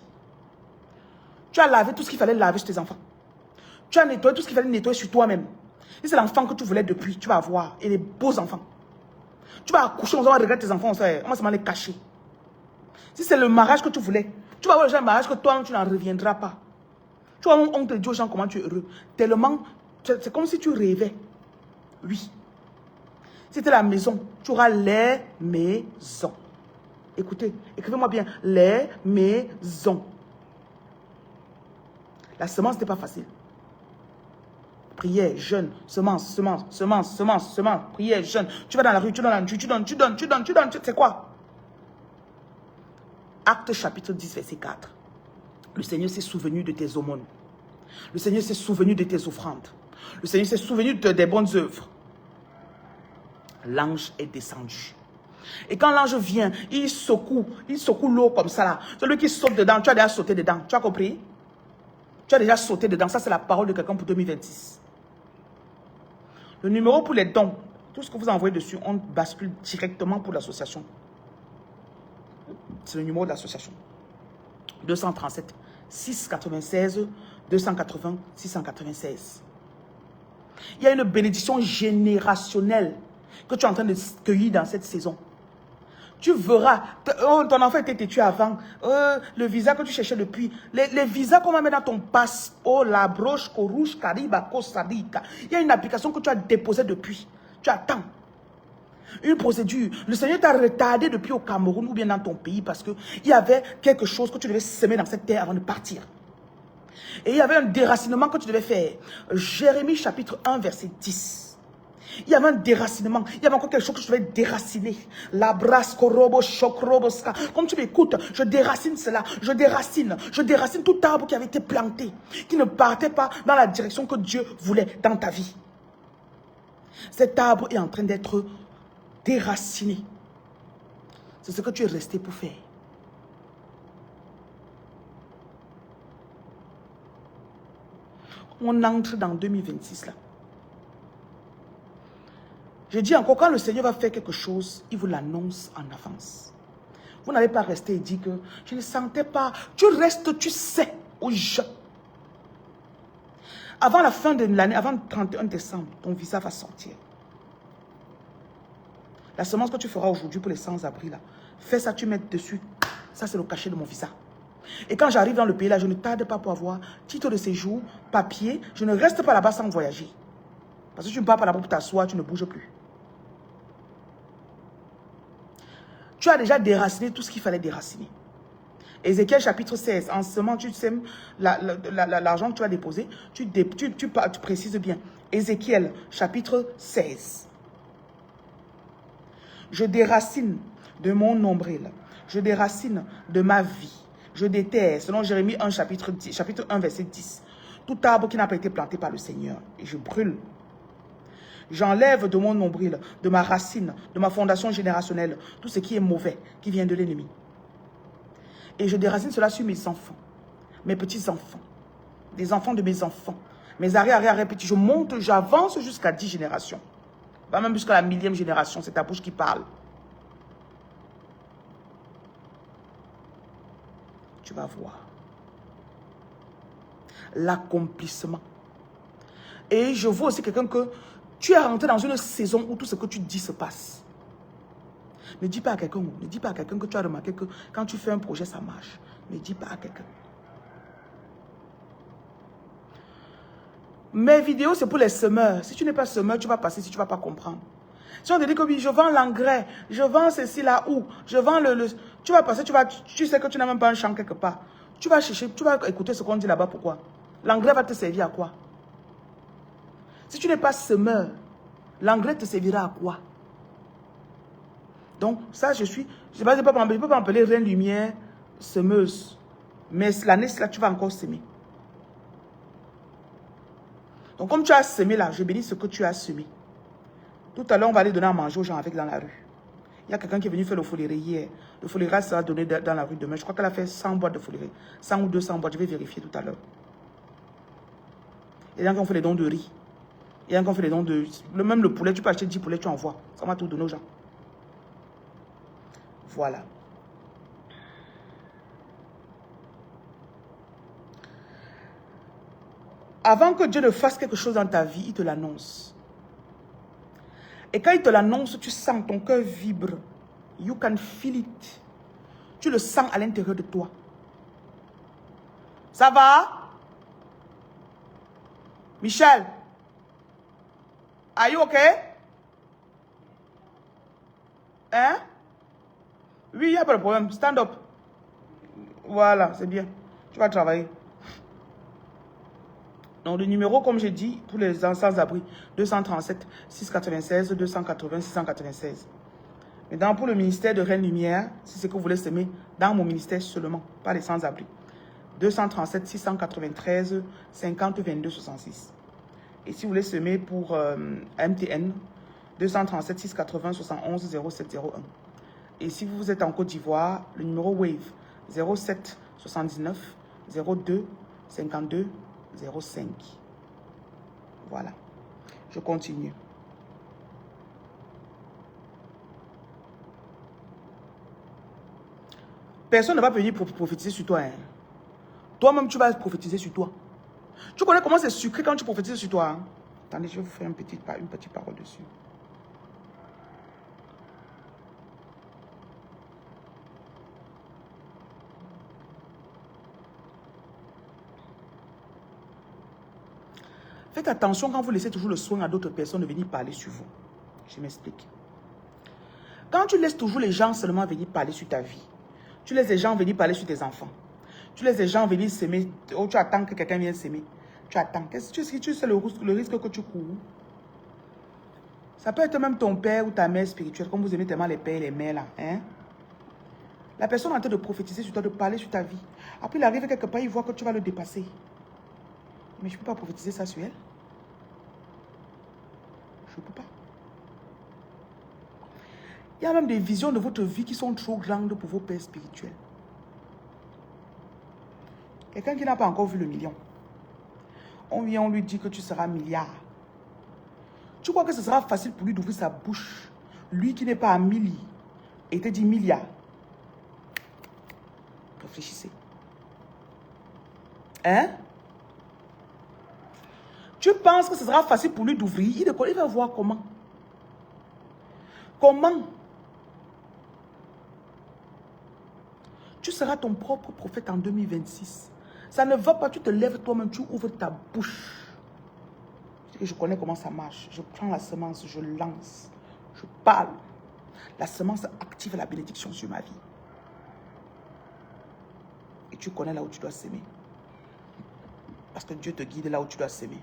Tu as lavé tout ce qu'il fallait laver sur tes enfants. Tu as nettoyé tout ce qu'il fallait nettoyer sur toi-même. Si c'est l'enfant que tu voulais depuis, tu vas avoir. Et les beaux enfants. Tu vas accoucher, on va regretter tes enfants, on va seulement les cacher. Si c'est le mariage que tu voulais, tu vas avoir le genre de mariage que toi, tu n'en reviendras pas. Tu vois, on te dit aux gens comment tu es heureux. Tellement, c'est comme si tu rêvais. Oui. Si c'était la maison, tu auras les maisons. Écoutez, écrivez-moi bien. Les maisons. La semence n'était pas facile. Prière, jeûne, semence. Prière, jeûne. Tu vas dans la rue, tu donnes, tu donnes. C'est quoi? Acte chapitre 10, verset 4. Le Seigneur s'est souvenu de tes aumônes. Le Seigneur s'est souvenu de tes offrandes. Le Seigneur s'est souvenu des bonnes œuvres. L'ange est descendu. Et quand l'ange vient, il secoue l'eau comme ça là. Celui qui saute dedans, tu as déjà sauté dedans. Tu as compris? Tu as déjà sauté dedans. Ça, c'est la parole de quelqu'un pour 2026. Le numéro pour les dons, tout ce que vous envoyez dessus, on bascule directement pour l'association. C'est le numéro de l'association. 237 696 280 696. Il y a une bénédiction générationnelle que tu es en train de cueillir dans cette saison. Tu verras, ton enfant était têtu avant, le visa que tu cherchais depuis, les visas qu'on va mettre dans ton passeport, la broche, Korouche, Kariba, Kostarika. Il y a une application que tu as déposée depuis. Tu attends. Une procédure. Le Seigneur t'a retardé depuis au Cameroun ou bien dans ton pays parce qu'il y avait quelque chose que tu devais semer dans cette terre avant de partir. Et il y avait un déracinement que tu devais faire. Jérémie chapitre 1 verset 10. Il y avait un déracinement. Il y avait encore quelque chose que je devais déraciner. La brasse, korobo, chokroboska. Comme tu m'écoutes, je déracine cela. Je déracine tout arbre qui avait été planté. Qui ne partait pas dans la direction que Dieu voulait dans ta vie. Cet arbre est en train d'être déraciné. C'est ce que tu es resté pour faire. On entre dans 2026 là. Je dis encore, quand le Seigneur va faire quelque chose, il vous l'annonce en avance. Vous n'allez pas rester et dire que je ne sentais pas. Tu restes, tu sais, au jeu. Avant la fin de l'année, avant le 31 décembre, ton visa va sortir. La semence que tu feras aujourd'hui pour les sans-abri, là, fais ça, tu mets dessus. Ça, c'est le cachet de mon visa. Et quand j'arrive dans le pays, là, je ne tarde pas pour avoir titre de séjour, papier. Je ne reste pas là-bas sans voyager. Parce que tu ne pars pas là-bas pour t'asseoir, tu ne bouges plus. Tu as déjà déraciné tout ce qu'il fallait déraciner. Ézéchiel chapitre 16. En ce moment, tu sèmes l'argent que tu as déposé. Tu précises bien. Ézéchiel chapitre 16. Je déracine de mon nombril. Je déracine de ma vie. Je déterre, selon Jérémie 1, chapitre 1, verset 10. Tout arbre qui n'a pas été planté par le Seigneur. Et je brûle. J'enlève de mon nombril, de ma racine, de ma fondation générationnelle, tout ce qui est mauvais, qui vient de l'ennemi. Et je déracine cela sur mes enfants, mes petits-enfants, des enfants de mes enfants, mes arrière-petits. Je monte, j'avance jusqu'à 10 générations. Pas même jusqu'à la 1000e génération, c'est ta bouche qui parle. Tu vas voir. L'accomplissement. Et je vois aussi quelqu'un que tu es rentré dans une saison où tout ce que tu dis se passe. Ne dis pas à quelqu'un, que tu as remarqué que quand tu fais un projet, ça marche. Ne dis pas à quelqu'un. Mes vidéos, c'est pour les semeurs. Si tu n'es pas semeur, tu vas passer si tu ne vas pas comprendre. Si on te dit que oui, je vends l'engrais, je vends ceci là où, je vends le... Tu vas passer, tu sais que tu n'as même pas un champ quelque part. Tu vas chercher, tu vas écouter ce qu'on dit là-bas, pourquoi? L'engrais va te servir à quoi? Si tu n'es pas semeur, l'engrais te servira à quoi? Donc, ça, je peux pas m'appeler Reine Lumière, semeuse. Mais l'année, là, tu vas encore semer. Donc, comme tu as semé là, je bénis ce que tu as semé. Tout à l'heure, on va aller donner à manger aux gens avec dans la rue. Il y a quelqu'un qui est venu faire le foléré hier. Le foléré sera donné dans la rue demain. Je crois qu'elle a fait 100 boîtes de foléré. 100 ou 200 boîtes. Je vais vérifier tout à l'heure. Il y a des gens qui ont fait les dons de riz. Il y a des gens qui ont fait les dons de... Même le poulet, tu peux acheter 10 poulets, tu envoies. Ça va tout donner aux gens. Voilà. Avant que Dieu ne fasse quelque chose dans ta vie, il te l'annonce. Et quand il te l'annonce, tu sens ton cœur vibre. You can feel it. Tu le sens à l'intérieur de toi. Ça va? Michel? Are you okay? Hein? Oui, il n'y a pas de problème. Stand up. Voilà, c'est bien. Tu vas travailler. Donc, le numéro, comme j'ai dit, pour les sans-abri, 237 696 280 696. Maintenant, pour le ministère de Reine Lumière, si c'est que vous voulez semer, dans mon ministère seulement, pas les sans-abri. 237 693 50 22 66. Et si vous voulez semer pour MTN, 237 680 71 0701. Et si vous êtes en Côte d'Ivoire, le numéro Wave, 07 79 02 52 05. Voilà. Je continue. Personne ne va venir prophétiser sur toi. Hein. Toi-même, tu vas prophétiser sur toi. Tu connais comment c'est sucré quand tu prophétises sur toi. Hein? Attendez, je vais vous faire une petite parole dessus. Faites attention quand vous laissez toujours le soin à d'autres personnes de venir parler sur vous. Je m'explique. Quand tu laisses toujours les gens seulement venir parler sur ta vie, tu laisses les gens venir parler sur tes enfants, tu laisses les gens venir s'aimer, ou tu attends que quelqu'un vienne s'aimer, tu attends. Tu sais le risque que tu cours. Ça peut être même ton père ou ta mère spirituelle, comme vous aimez tellement les pères et les mères là. Hein? La personne est en train de prophétiser sur toi, de parler sur ta vie. Après, il arrive quelque part, il voit que tu vas le dépasser. Mais je ne peux pas prophétiser ça sur elle. Je ne peux pas. Il y a même des visions de votre vie qui sont trop grandes pour vos pères spirituels. Quelqu'un qui n'a pas encore vu le million. On vient, on lui dit que tu seras milliard. Tu crois que ce sera facile pour lui d'ouvrir sa bouche? Lui qui n'est pas à milli et te dit milliard. Réfléchissez. Hein? Tu penses que ce sera facile pour lui d'ouvrir? Il va voir comment. Comment? Tu seras ton propre prophète en 2026. Ça ne va pas, tu te lèves toi-même, tu ouvres ta bouche. Je connais comment ça marche. Je prends la semence, je lance, je parle. La semence active la bénédiction sur ma vie. Et tu connais là où tu dois s'aimer. Parce que Dieu te guide là où tu dois s'aimer.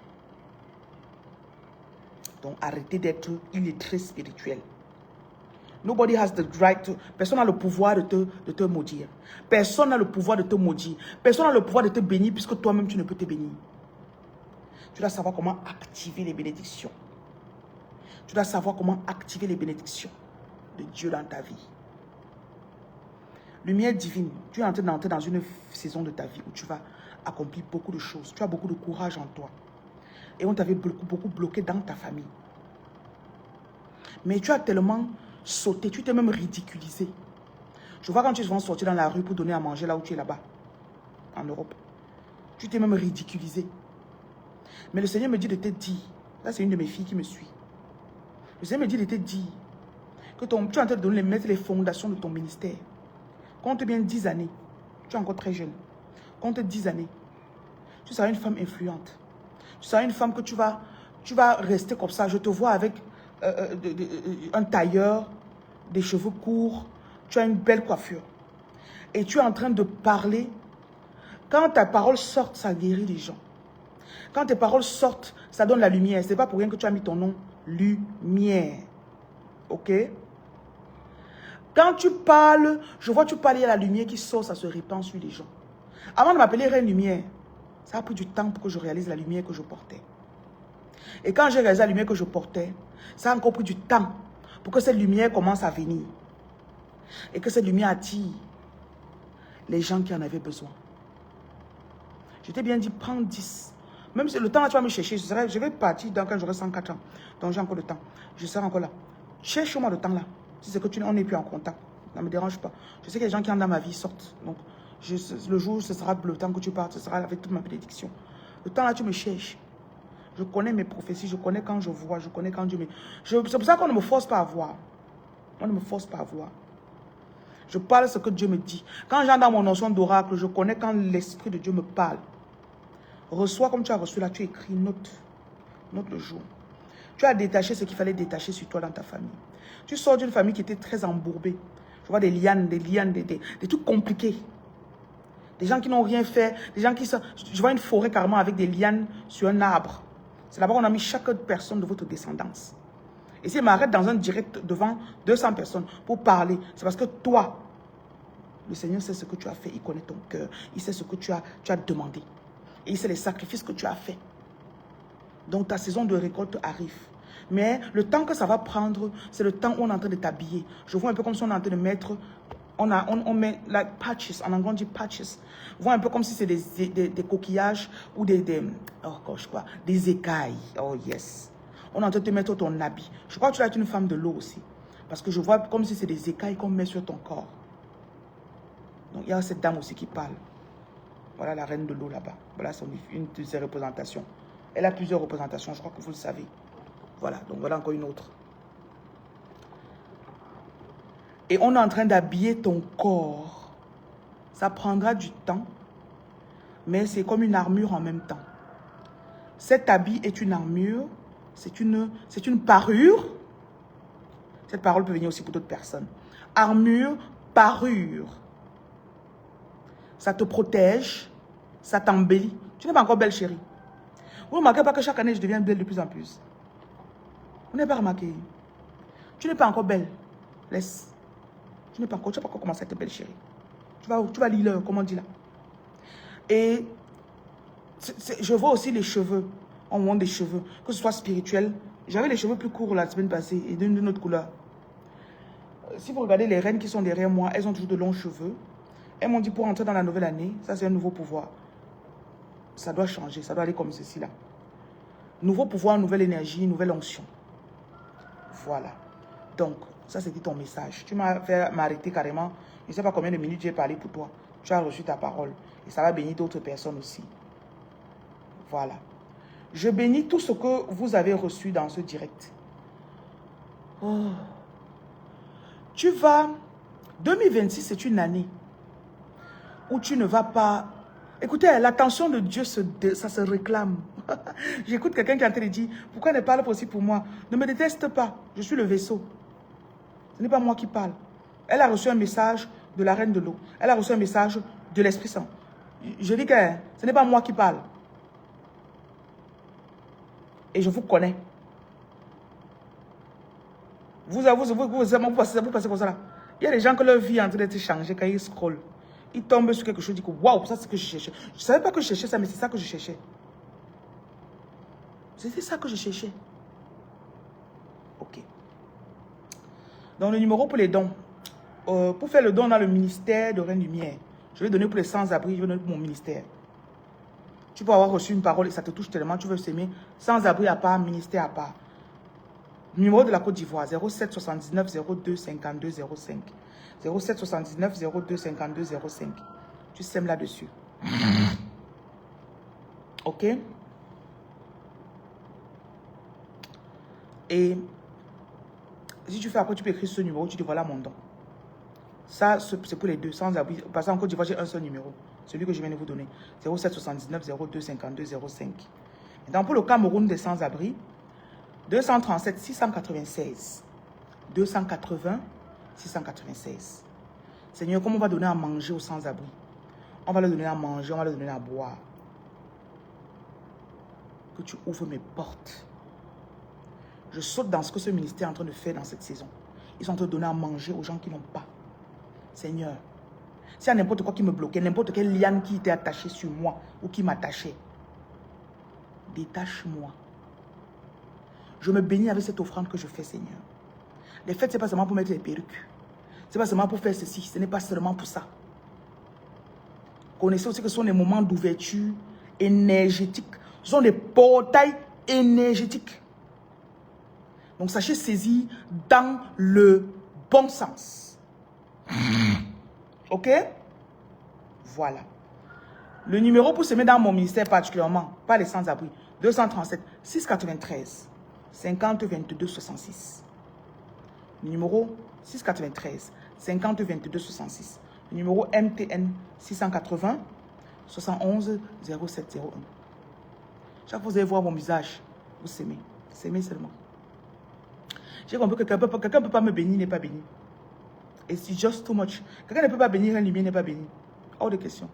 Donc arrêtez d'être illettré spirituel. Nobody has the right to... Personne n'a le pouvoir de te maudire. Personne n'a le pouvoir de te maudire. Personne n'a le pouvoir de te bénir puisque toi-même tu ne peux te bénir. Tu dois savoir comment activer les bénédictions. Tu dois savoir comment activer les bénédictions de Dieu dans ta vie. Lumière divine, tu es en train d'entrer dans une saison de ta vie où tu vas accomplir beaucoup de choses. Tu as beaucoup de courage en toi. Et on t'avait beaucoup bloqué dans ta famille. Mais tu as tellement sauté, tu t'es même ridiculisé. Je vois quand tu vas sortir dans la rue pour donner à manger là où tu es là-bas, en Europe. Tu t'es même ridiculisé. Mais le Seigneur me dit de te dire, là c'est une de mes filles qui me suit. Le Seigneur me dit de te dire que tu es en train de mettre les fondations de ton ministère. Compte bien 10 années. Tu es encore très jeune. Compte 10 années. Tu seras une femme influente. Tu seras une femme que tu vas rester comme ça. Je te vois avec un tailleur, des cheveux courts. Tu as une belle coiffure. Et tu es en train de parler. Quand ta parole sort, ça guérit les gens. Quand tes paroles sortent, ça donne la lumière. Ce n'est pas pour rien que tu as mis ton nom. Lumière. Ok? Quand tu parles, je vois tu parles, il y a la lumière qui sort, ça se répand sur les gens. Avant de m'appeler Reine Lumière, ça a pris du temps pour que je réalise la lumière que je portais. Et quand j'ai réalisé la lumière que je portais, ça a encore pris du temps pour que cette lumière commence à venir. Et que cette lumière attire les gens qui en avaient besoin. Je t'ai bien dit, prends 10. Même si le temps là, tu vas me chercher, je vais partir quand j'aurai 104 ans. Donc j'ai encore le temps. Je serai encore là. Cherche-moi le temps là. Si c'est que on n'est plus en contact. Ça ne me dérange pas. Je sais que les gens qui entrent dans ma vie sortent. Donc le jour où ce sera le temps que tu partes, ce sera avec toute ma bénédiction. Le temps là, tu me cherches. Je connais mes prophéties, je connais quand je vois, je connais quand Dieu me... C'est pour ça qu'on ne me force pas à voir. On ne me force pas à voir. Je parle ce que Dieu me dit. Quand j'entre dans mon notion d'oracle, je connais quand l'Esprit de Dieu me parle. Reçois comme tu as reçu là, tu écris, note le jour. Tu as détaché ce qu'il fallait détacher sur toi dans ta famille. Tu sors d'une famille qui était très embourbée. Je vois des lianes, des trucs compliqués. Des gens qui n'ont rien fait, des gens qui sont... Je vois une forêt carrément avec des lianes sur un arbre. C'est là-bas qu'on a mis chaque personne de votre descendance. Et si je m'arrête dans un direct devant 200 personnes pour parler, c'est parce que toi, le Seigneur sait ce que tu as fait, il connaît ton cœur, il sait ce que tu as demandé. Et il sait les sacrifices que tu as faits. Donc ta saison de récolte arrive. Mais le temps que ça va prendre, c'est le temps où on est en train de t'habiller. Je vois un peu comme si on est en train de mettre... On met like patches, en anglais on dit patches. On voit un peu comme si c'est des coquillages ou des écailles. Oh yes. On est en train de te mettre ton habit. Je crois que tu dois être une femme de l'eau aussi. Parce que je vois comme si c'est des écailles qu'on met sur ton corps. Donc il y a cette dame aussi qui parle. Voilà la reine de l'eau là-bas. Voilà une de ses représentations. Elle a plusieurs représentations, je crois que vous le savez. Voilà, donc voilà encore une autre. Et on est en train d'habiller ton corps. Ça prendra du temps, mais c'est comme une armure en même temps. Cet habit est une armure, c'est une parure. Cette parole peut venir aussi pour d'autres personnes. Armure, parure. Ça te protège, ça t'embellit. Tu n'es pas encore belle, chérie. Vous ne remarquez pas que chaque année, je deviens belle de plus en plus. Vous n'avez pas remarqué. Tu n'es pas encore belle. Laisse. Tu n'es pas encore commencé à être belle, chérie. Tu vas lire, comme on dit là. Et je vois aussi les cheveux. On monte des cheveux. Que ce soit spirituel. J'avais les cheveux plus courts la semaine passée et d'une autre couleur. Si vous regardez les reines qui sont derrière moi, elles ont toujours de longs cheveux. Elles m'ont dit pour entrer dans la nouvelle année, ça c'est un nouveau pouvoir. Ça doit changer, ça doit aller comme ceci là. Nouveau pouvoir, nouvelle énergie, nouvelle onction. Voilà. Donc, ça c'était ton message. Tu m'as fait m'arrêter carrément. Je ne sais pas combien de minutes j'ai parlé pour toi. Tu as reçu ta parole. Et ça va bénir d'autres personnes aussi. Voilà. Je bénis tout ce que vous avez reçu dans ce direct. Oh. Tu vas... 2026, c'est une année où tu ne vas pas... Écoutez, l'attention de Dieu, ça se réclame. J'écoute quelqu'un qui est en train de dire, pourquoi ne parle pas aussi pour moi? Ne me déteste pas, je suis le vaisseau. Ce n'est pas moi qui parle. Elle a reçu un message de la reine de l'eau. Elle a reçu un message de l'Esprit Saint. Je dis que ce n'est pas moi qui parle. Et je vous connais. Vous passez comme ça là. Il y a des gens que leur vie est en train d'être changée quand ils scrollent. Ils tombent sur quelque chose, ils disent waouh, ça c'est ce que je cherchais. Je ne savais pas que je cherchais ça, mais c'est ça que je cherchais. C'était ça que je cherchais. Ok. Donc le numéro pour les dons. Pour faire le don dans le ministère de Reine Lumière, je vais donner pour les sans-abri, je vais donner pour mon ministère. Tu peux avoir reçu une parole et ça te touche tellement, tu veux s'aimer. Sans-abri à part, ministère à part. Numéro de la Côte d'Ivoire, 07 79 02 52 05. 07 79 02 52 05. Tu sèmes là-dessus. Ok? Et si tu fais après, tu peux écrire ce numéro, tu dis voilà mon don. Ça, c'est pour les deux, sans abri. Parce qu'en Côte d'Ivoire, j'ai un seul numéro. Celui que je viens de vous donner. 07 79 02 52 05. Maintenant, pour le Cameroun des sans-abri, 237 696. 280 696. Seigneur, comment on va donner à manger aux sans-abri? On va leur donner à manger, on va leur donner à boire. Que tu ouvres mes portes. Je saute dans ce que ce ministère est en train de faire dans cette saison. Ils sont en train de donner à manger aux gens qui n'ont pas. Seigneur, s'il y a n'importe quoi qui me bloquait, n'importe quelle liane qui était attachée sur moi ou qui m'attachait, détache-moi. Je me bénis avec cette offrande que je fais, Seigneur. Les fêtes, ce n'est pas seulement pour mettre les perruques. Ce n'est pas seulement pour faire ceci. Ce n'est pas seulement pour ça. Connaissez aussi que ce sont des moments d'ouverture énergétique. Ce sont des portails énergétiques. Donc, sachez saisir dans le bon sens. Ok? Voilà. Le numéro pour se mettre dans mon ministère particulièrement, pas les sans-abri, 237 693 50 22 66. Numéro 693 50 22 66. Numéro MTN 680 71 0701. Chaque fois que vous allez voir mon visage, vous s'aimez. S'aimer seulement. J'ai compris que quelqu'un ne peut pas me bénir, n'est pas béni. Et c'est just too much. Quelqu'un ne peut pas bénir un lumière, n'est pas béni. Hors de question.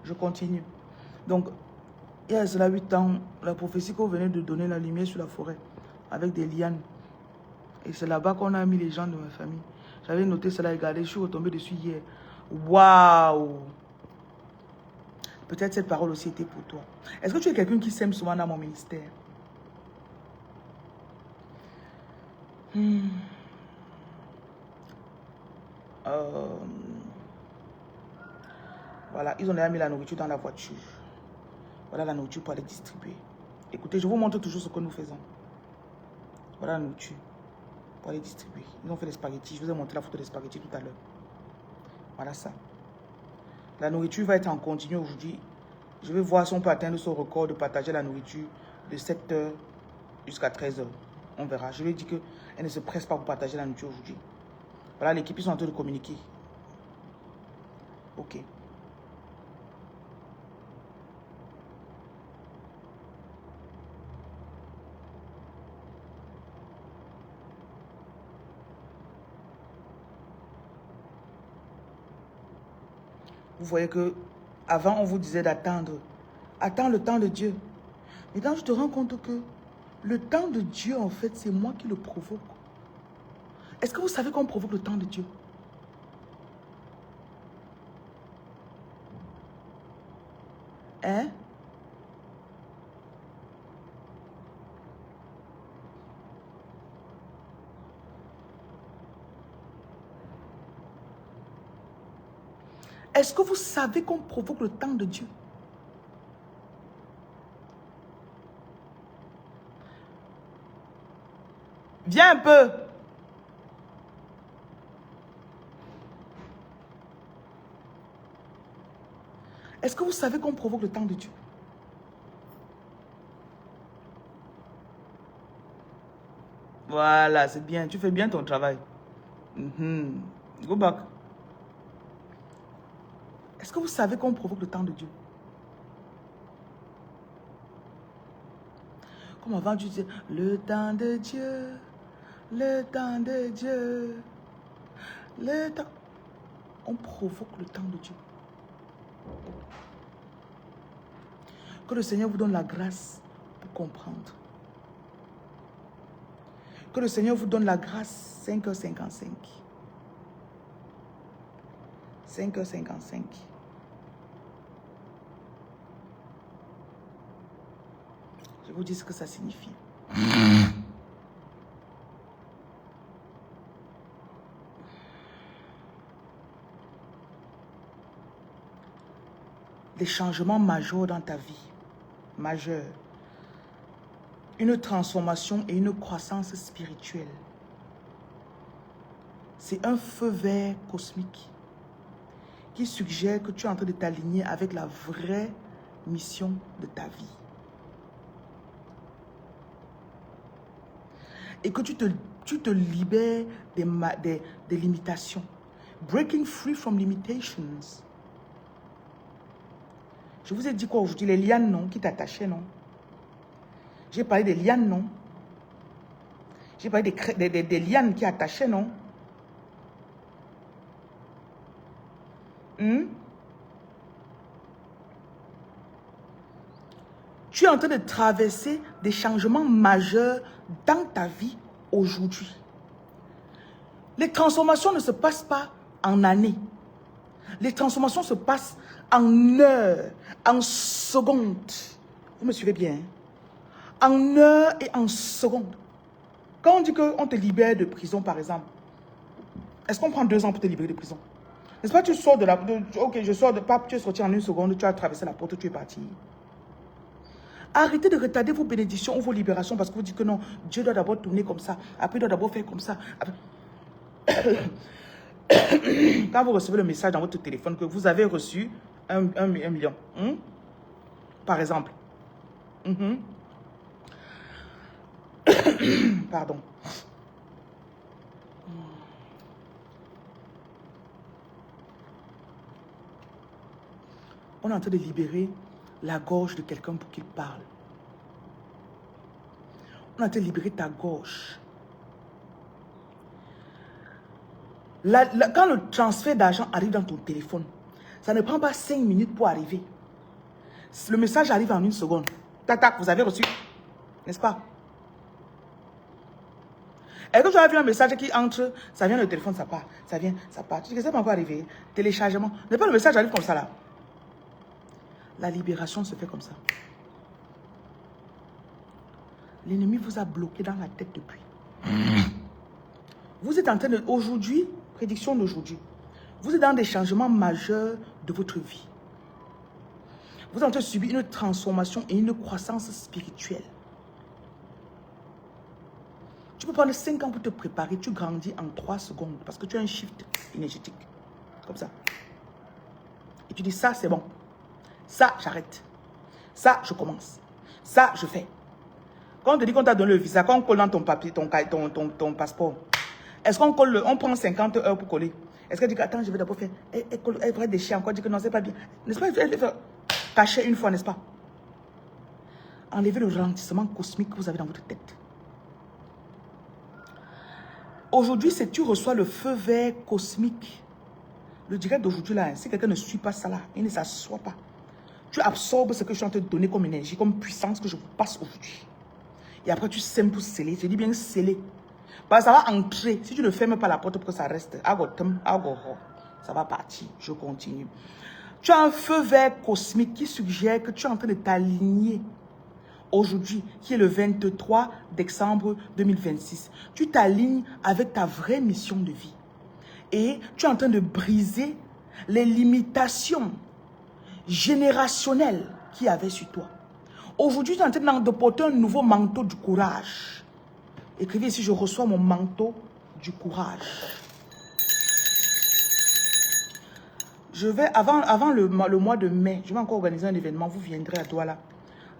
Je continue. Donc, il y a cela 8 ans, la prophétie qu'on venait de donner la lumière sur la forêt avec des lianes. Et c'est là-bas qu'on a mis les gens de ma famille. J'avais noté cela, regardez, je suis retombé dessus hier. Waouh! Peut-être cette parole aussi était pour toi. Est-ce que tu es quelqu'un qui s'aime souvent dans mon ministère? Voilà, ils ont déjà mis la nourriture dans la voiture. Voilà la nourriture pour aller distribuer. Écoutez, je vous montre toujours ce que nous faisons. Voilà la nourriture pour aller distribuer. Ils ont fait les spaghettis. Je vous ai montré la photo des spaghettis tout à l'heure. Voilà ça. La nourriture va être en continu aujourd'hui. Je vais voir si on peut atteindre son record de partager la nourriture de 7h jusqu'à 13h. On verra. Je lui ai dit qu'elle ne se presse pas pour partager la nourriture aujourd'hui. Voilà, l'équipe, ils sont en train de communiquer. Ok. Vous voyez que avant on vous disait d'attendre. Attends le temps de Dieu. Mais quand je te rends compte que le temps de Dieu, en fait, c'est moi qui le provoque. Est-ce que vous savez qu'on provoque le temps de Dieu? Hein? Est-ce que vous savez qu'on provoque le temps de Dieu? Viens un peu. Est-ce que vous savez qu'on provoque le temps de Dieu? Voilà, c'est bien. Tu fais bien ton travail. Go back. Est-ce que vous savez qu'on provoque le temps de Dieu? Comme avant, tu disais, le temps de Dieu, le temps de Dieu, le temps. On provoque le temps de Dieu. Que le Seigneur vous donne la grâce pour comprendre. Que le Seigneur vous donne la grâce. 5h55. 5h55. Je vous dis ce que ça signifie. Des changements majeurs dans ta vie. Majeurs. Une transformation et une croissance spirituelle. C'est un feu vert cosmique qui suggère que tu es en train de t'aligner avec la vraie mission de ta vie. Et que tu te libères des limitations. Breaking free from limitations. Je vous ai dit quoi aujourd'hui? Les lianes, non? Qui t'attachaient, non? J'ai parlé des lianes, non? J'ai parlé des lianes qui attachaient, non? Tu es en train de traverser des changements majeurs dans ta vie aujourd'hui. Les transformations ne se passent pas en années. Les transformations se passent en heures, en secondes. Vous me suivez bien? En heure et en seconde. Quand on dit qu'on te libère de prison, par exemple, est-ce qu'on prend 2 ans pour te libérer de prison? N'est-ce pas, tu sors de la... ok, je sors de... Tu es sorti en 1 seconde, tu as traversé la porte, tu es parti. Arrêtez de retarder vos bénédictions ou vos libérations parce que vous dites que non, Dieu doit d'abord tourner comme ça, après il doit d'abord faire comme ça. Quand vous recevez le message dans votre téléphone que vous avez reçu 1 million, par exemple. Pardon. On est en train de libérer la gorge de quelqu'un pour qu'il parle. On est en train de libérer ta gorge. Quand le transfert d'argent arrive dans ton téléphone, ça ne prend pas 5 minutes pour arriver. Le message arrive en 1 seconde. Tac, tac, vous avez reçu. N'est-ce pas? Et quand tu as vu un message qui entre, ça vient le téléphone, ça part. Ça vient, ça part. Tu dis que c'est pas encore arrivé. Téléchargement. N'est pas le message arrive comme ça là. La libération se fait comme ça. L'ennemi vous a bloqué dans la tête depuis. Vous êtes en train de... Aujourd'hui, prédiction d'aujourd'hui, vous êtes dans des changements majeurs de votre vie. Vous êtes en train de subir une transformation et une croissance spirituelle. Tu peux prendre 5 ans pour te préparer, tu grandis en 3 secondes parce que tu as un shift énergétique. Comme ça. Et tu dis ça, c'est bon. Ça, j'arrête. Ça, je commence. Ça, je fais. Quand on te dit qu'on t'a donné le visa, quand on colle dans ton papier, ton passeport, est-ce qu'on colle, on prend 50 heures pour coller? Est-ce qu'elle dit que, attends, je vais d'abord faire, elle va déchirer encore, dit que non, c'est pas bien. N'est-ce pas, elle fait cacher une fois, n'est-ce pas? Enlevez le ralentissement cosmique que vous avez dans votre tête. Aujourd'hui, c'est tu reçois le feu vert cosmique. Le direct d'aujourd'hui, là, si quelqu'un ne suit pas ça, là, il ne s'assoit pas. Tu absorbes ce que je suis en train de te donner comme énergie, comme puissance que je vous passe aujourd'hui. Et après, tu sèmes pour sceller. Je dis bien sceller. Parce que ça va entrer. Si tu ne fermes pas la porte pour que ça reste, ça va partir. Je continue. Tu as un feu vert cosmique qui suggère que tu es en train de t'aligner aujourd'hui, qui est le 23 décembre 2026. Tu t'alignes avec ta vraie mission de vie. Et tu es en train de briser les limitations générationnelles qu'il y avait sur toi. Aujourd'hui, tu es en train de porter un nouveau manteau du courage. Écrivez ici, je reçois mon manteau du courage. Je vais, avant le mois de mai, je vais encore organiser un événement. Vous viendrez à Douala.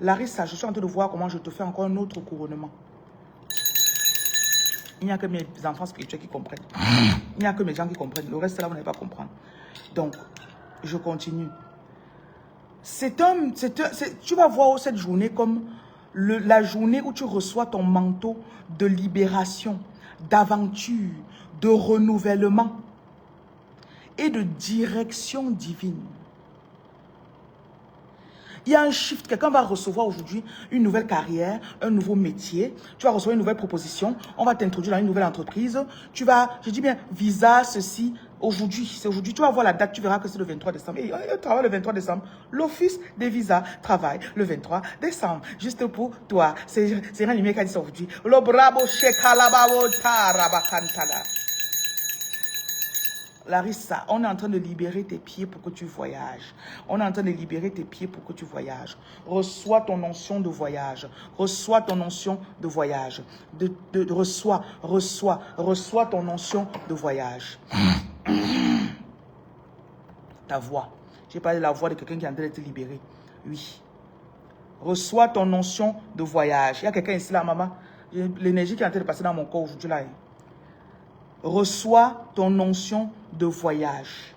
Larissa, je suis en train de voir comment je te fais encore un autre couronnement. Il n'y a que mes enfants spirituels qui comprennent. Il n'y a que mes gens qui comprennent. Le reste, là, vous n'allez pas comprendre. Donc, je continue. Tu vas voir cette journée comme la journée où tu reçois ton manteau de libération, d'aventure, de renouvellement et de direction divine. Il y a un shift. Quelqu'un va recevoir aujourd'hui une nouvelle carrière, un nouveau métier. Tu vas recevoir une nouvelle proposition. On va t'introduire dans une nouvelle entreprise. Tu vas, je dis bien, visa, ceci. Aujourd'hui, c'est aujourd'hui. Tu vas voir la date, tu verras que c'est le 23 décembre. Et il travaille le 23 décembre. L'office des visas travaille le 23 décembre. Juste pour toi. C'est un lumière qui a dit ça aujourd'hui. Le bravo shekalabao tarabakantala. Larissa, on est en train de libérer tes pieds pour que tu voyages. On est en train de libérer tes pieds pour que tu voyages. Reçois ton onction de voyage. Reçois ton onction de voyage. Reçois ton onction de voyage. Ta voix. J'ai parlé de la voix de quelqu'un qui est en train d'être libéré. Oui. Reçois ton onction de voyage. Il y a quelqu'un ici là, maman. L'énergie qui est en train de passer dans mon corps aujourd'hui là. Reçois ton onction de voyage.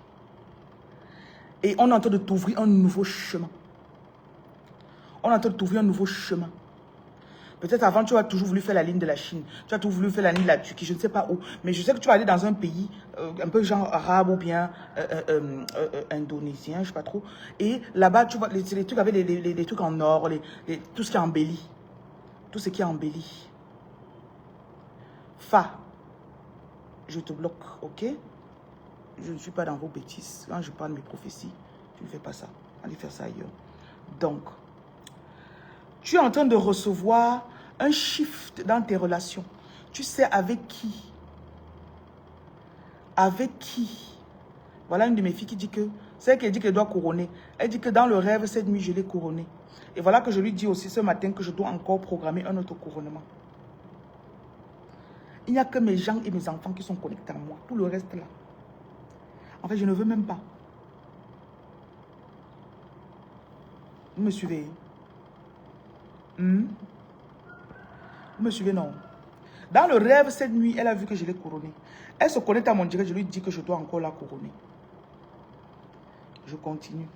Et on est en train de t'ouvrir un nouveau chemin. On est en train de t'ouvrir un nouveau chemin. Peut-être avant, tu as toujours voulu faire la ligne de la Chine. Tu as toujours voulu faire la ligne de la Turquie. Je ne sais pas où. Mais je sais que tu vas aller dans un pays un peu genre arabe ou bien indonésien, je ne sais pas trop. Et là-bas, tu vois, les trucs avec les trucs en or, tout ce qui est embelli. Tout ce qui est embelli. Fa. Je te bloque, ok? Je ne suis pas dans vos bêtises. Quand je parle de mes prophéties, tu ne fais pas ça. Allez faire ça ailleurs. Donc, Tu es en train de recevoir un shift dans tes relations. Tu sais avec qui? Avec qui? Voilà une de mes filles qui dit que, c'est elle qui dit qu'elle doit couronner. Elle dit que dans le rêve, cette nuit, je l'ai couronnée. Et voilà que je lui dis aussi ce matin que je dois encore programmer un autre couronnement. Il n'y a que mes gens et mes enfants qui sont connectés à moi. Tout le reste là. En fait, je ne veux même pas. Vous me suivez? Vous me suivez, non? Dans le rêve, cette nuit, elle a vu que je l'ai couronnée. Elle se connecte à mon direct, je lui dis que je dois encore la couronner. Je continue.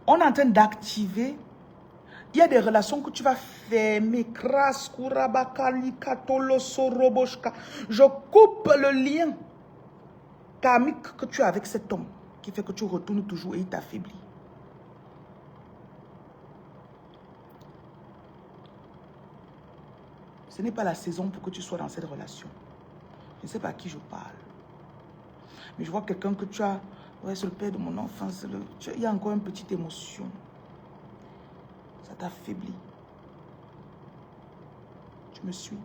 On est en train d'activer. Il y a des relations que tu vas fermer. Je coupe le lien karmique que tu as avec cet homme qui fait que tu retournes toujours et il t'affaiblit. Ce n'est pas la saison pour que tu sois dans cette relation. Je ne sais pas à qui je parle. Mais je vois quelqu'un que tu as... Ouais, c'est le père de mon enfant. Il y a encore une petite émotion. Ça t'affaiblit. Tu me suis?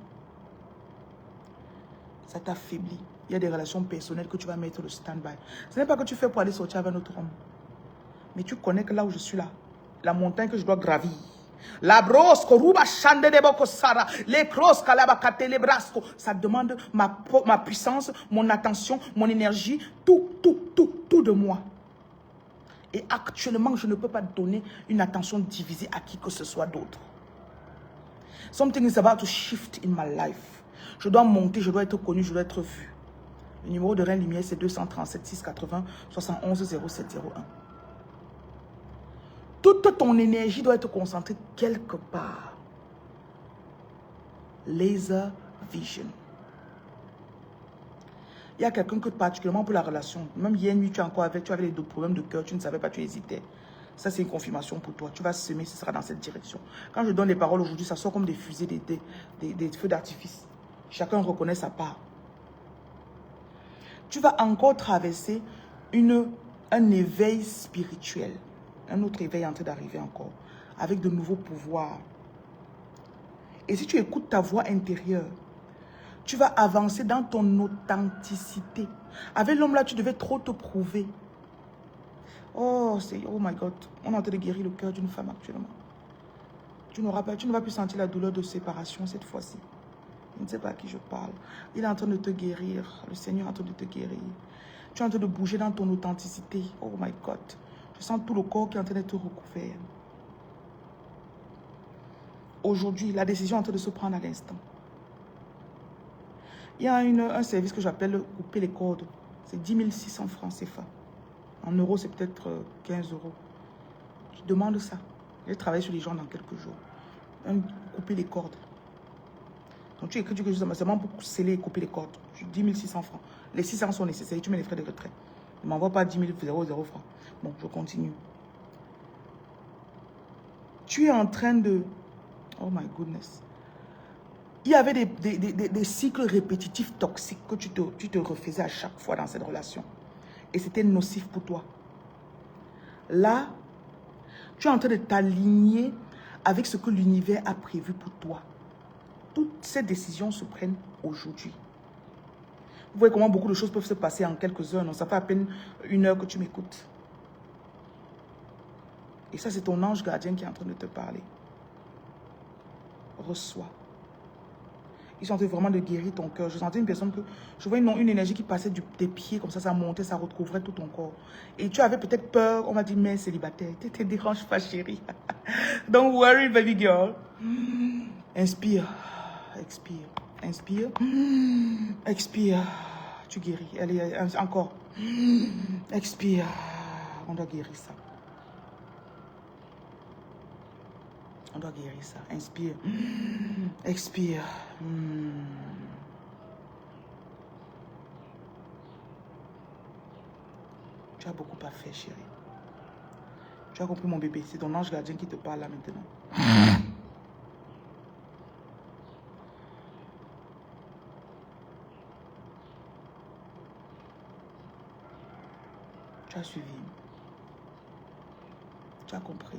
Ça t'affaiblit. Il y a des relations personnelles que tu vas mettre le stand-by. Ce n'est pas que tu fais pour aller sortir avec un autre homme. Mais tu connais que là où je suis là, la montagne que je dois gravir. La brosco, ruba chande de boko sara, les cross kalabakate, les brasco. Ça demande ma puissance, mon attention, mon énergie, tout de moi. Et actuellement, je ne peux pas donner une attention divisée à qui que ce soit d'autre. Something is about to shift in my life. Je dois monter, je dois être connu, je dois être vu. Le numéro de Reine Lumière, c'est 237 680 71 0701. Toute ton énergie doit être concentrée quelque part. Laser vision. Il y a quelqu'un que particulièrement pour la relation, même hier nuit, tu avais les deux problèmes de cœur, tu ne savais pas, tu hésitais. Ça, c'est une confirmation pour toi. Tu vas semer, ce sera dans cette direction. Quand je donne les paroles aujourd'hui, ça sort comme des fusées, des feux d'artifice. Chacun reconnaît sa part. Tu vas encore traverser un éveil spirituel. Un autre éveil est en train d'arriver encore. Avec de nouveaux pouvoirs. Et si tu écoutes ta voix intérieure, tu vas avancer dans ton authenticité. Avec l'homme là, tu devais trop te prouver. Oh my God. On est en train de guérir le cœur d'une femme actuellement. Tu ne vas plus sentir la douleur de séparation cette fois-ci. Je ne sais pas à qui je parle. Il est en train de te guérir. Le Seigneur est en train de te guérir. Tu es en train de bouger dans ton authenticité. Oh my God. Je sens tout le corps qui est en train d'être recouvert. Aujourd'hui, la décision est en train de se prendre à l'instant. Il y a un service que j'appelle couper les cordes. C'est 10 600 francs CFA. En euros, c'est peut-être 15 euros. Je demande ça. Je vais travailler sur les gens dans quelques jours. Couper les cordes. Donc tu écris quelque chose, c'est seulement pour sceller et couper les cordes. 10 600 francs. Les 600 sont nécessaires. Tu mets les frais de retrait. Ne m'envoie pas 10 000 francs. Bon, je continue. Tu es en train de... Oh my goodness. Il y avait des cycles répétitifs toxiques que tu te refaisais à chaque fois dans cette relation. Et c'était nocif pour toi. Là, tu es en train de t'aligner avec ce que l'univers a prévu pour toi. Toutes ces décisions se prennent aujourd'hui. Vous voyez comment beaucoup de choses peuvent se passer en quelques heures. Non, ça fait à peine 1 heure que tu m'écoutes. Et ça, c'est ton ange gardien qui est en train de te parler. Reçois. Ils sont en train vraiment de guérir ton cœur. Je sentais une personne que... Je voyais une énergie qui passait des pieds comme ça montait, ça recouvrait tout ton corps. Et tu avais peut-être peur, on va dire, mais célibataire. Tu te déranges pas, chérie. Don't worry, baby girl. Inspire. Expire. Inspire. Expire. Tu guéris. Allez, encore. Expire. On doit guérir ça. On doit guérir ça. Inspire. Expire. Tu as beaucoup à faire, chérie. Tu as compris, mon bébé. C'est ton ange gardien qui te parle là maintenant. Tu as suivi. Tu as compris.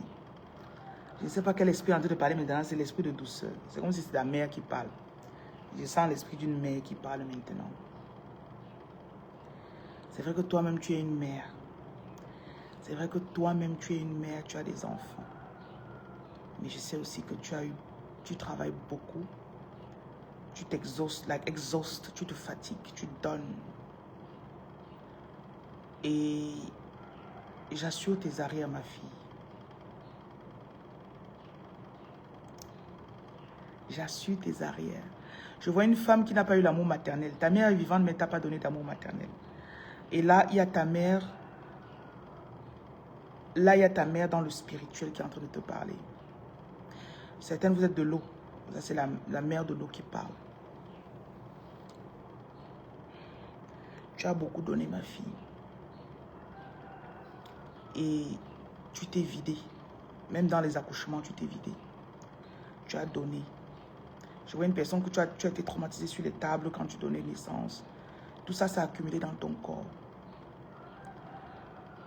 Je ne sais pas quel esprit est en train de parler maintenant, c'est l'esprit de douceur. C'est comme si c'est la mère qui parle. Je sens l'esprit d'une mère qui parle maintenant. C'est vrai que toi-même, tu es une mère. C'est vrai que toi-même, tu es une mère, tu as des enfants. Mais je sais aussi que tu travailles beaucoup. Tu t'exhaustes, tu te fatigues, tu donnes. Et j'assure tes arrières, ma fille. J'assure tes arrières. Je vois une femme qui n'a pas eu l'amour maternel. Ta mère est vivante, mais tu n'as pas donné d'amour maternel. Et là, il y a ta mère. Là, il y a ta mère dans le spirituel qui est en train de te parler. Certaines, vous êtes de l'eau. C'est la mère de l'eau qui parle. Tu as beaucoup donné, ma fille. Et tu t'es vidé. Même dans les accouchements, tu t'es vidé. Tu as donné. Je vois une personne que tu as été traumatisée sur les tables quand tu donnais naissance. Tout ça s'est accumulé dans ton corps.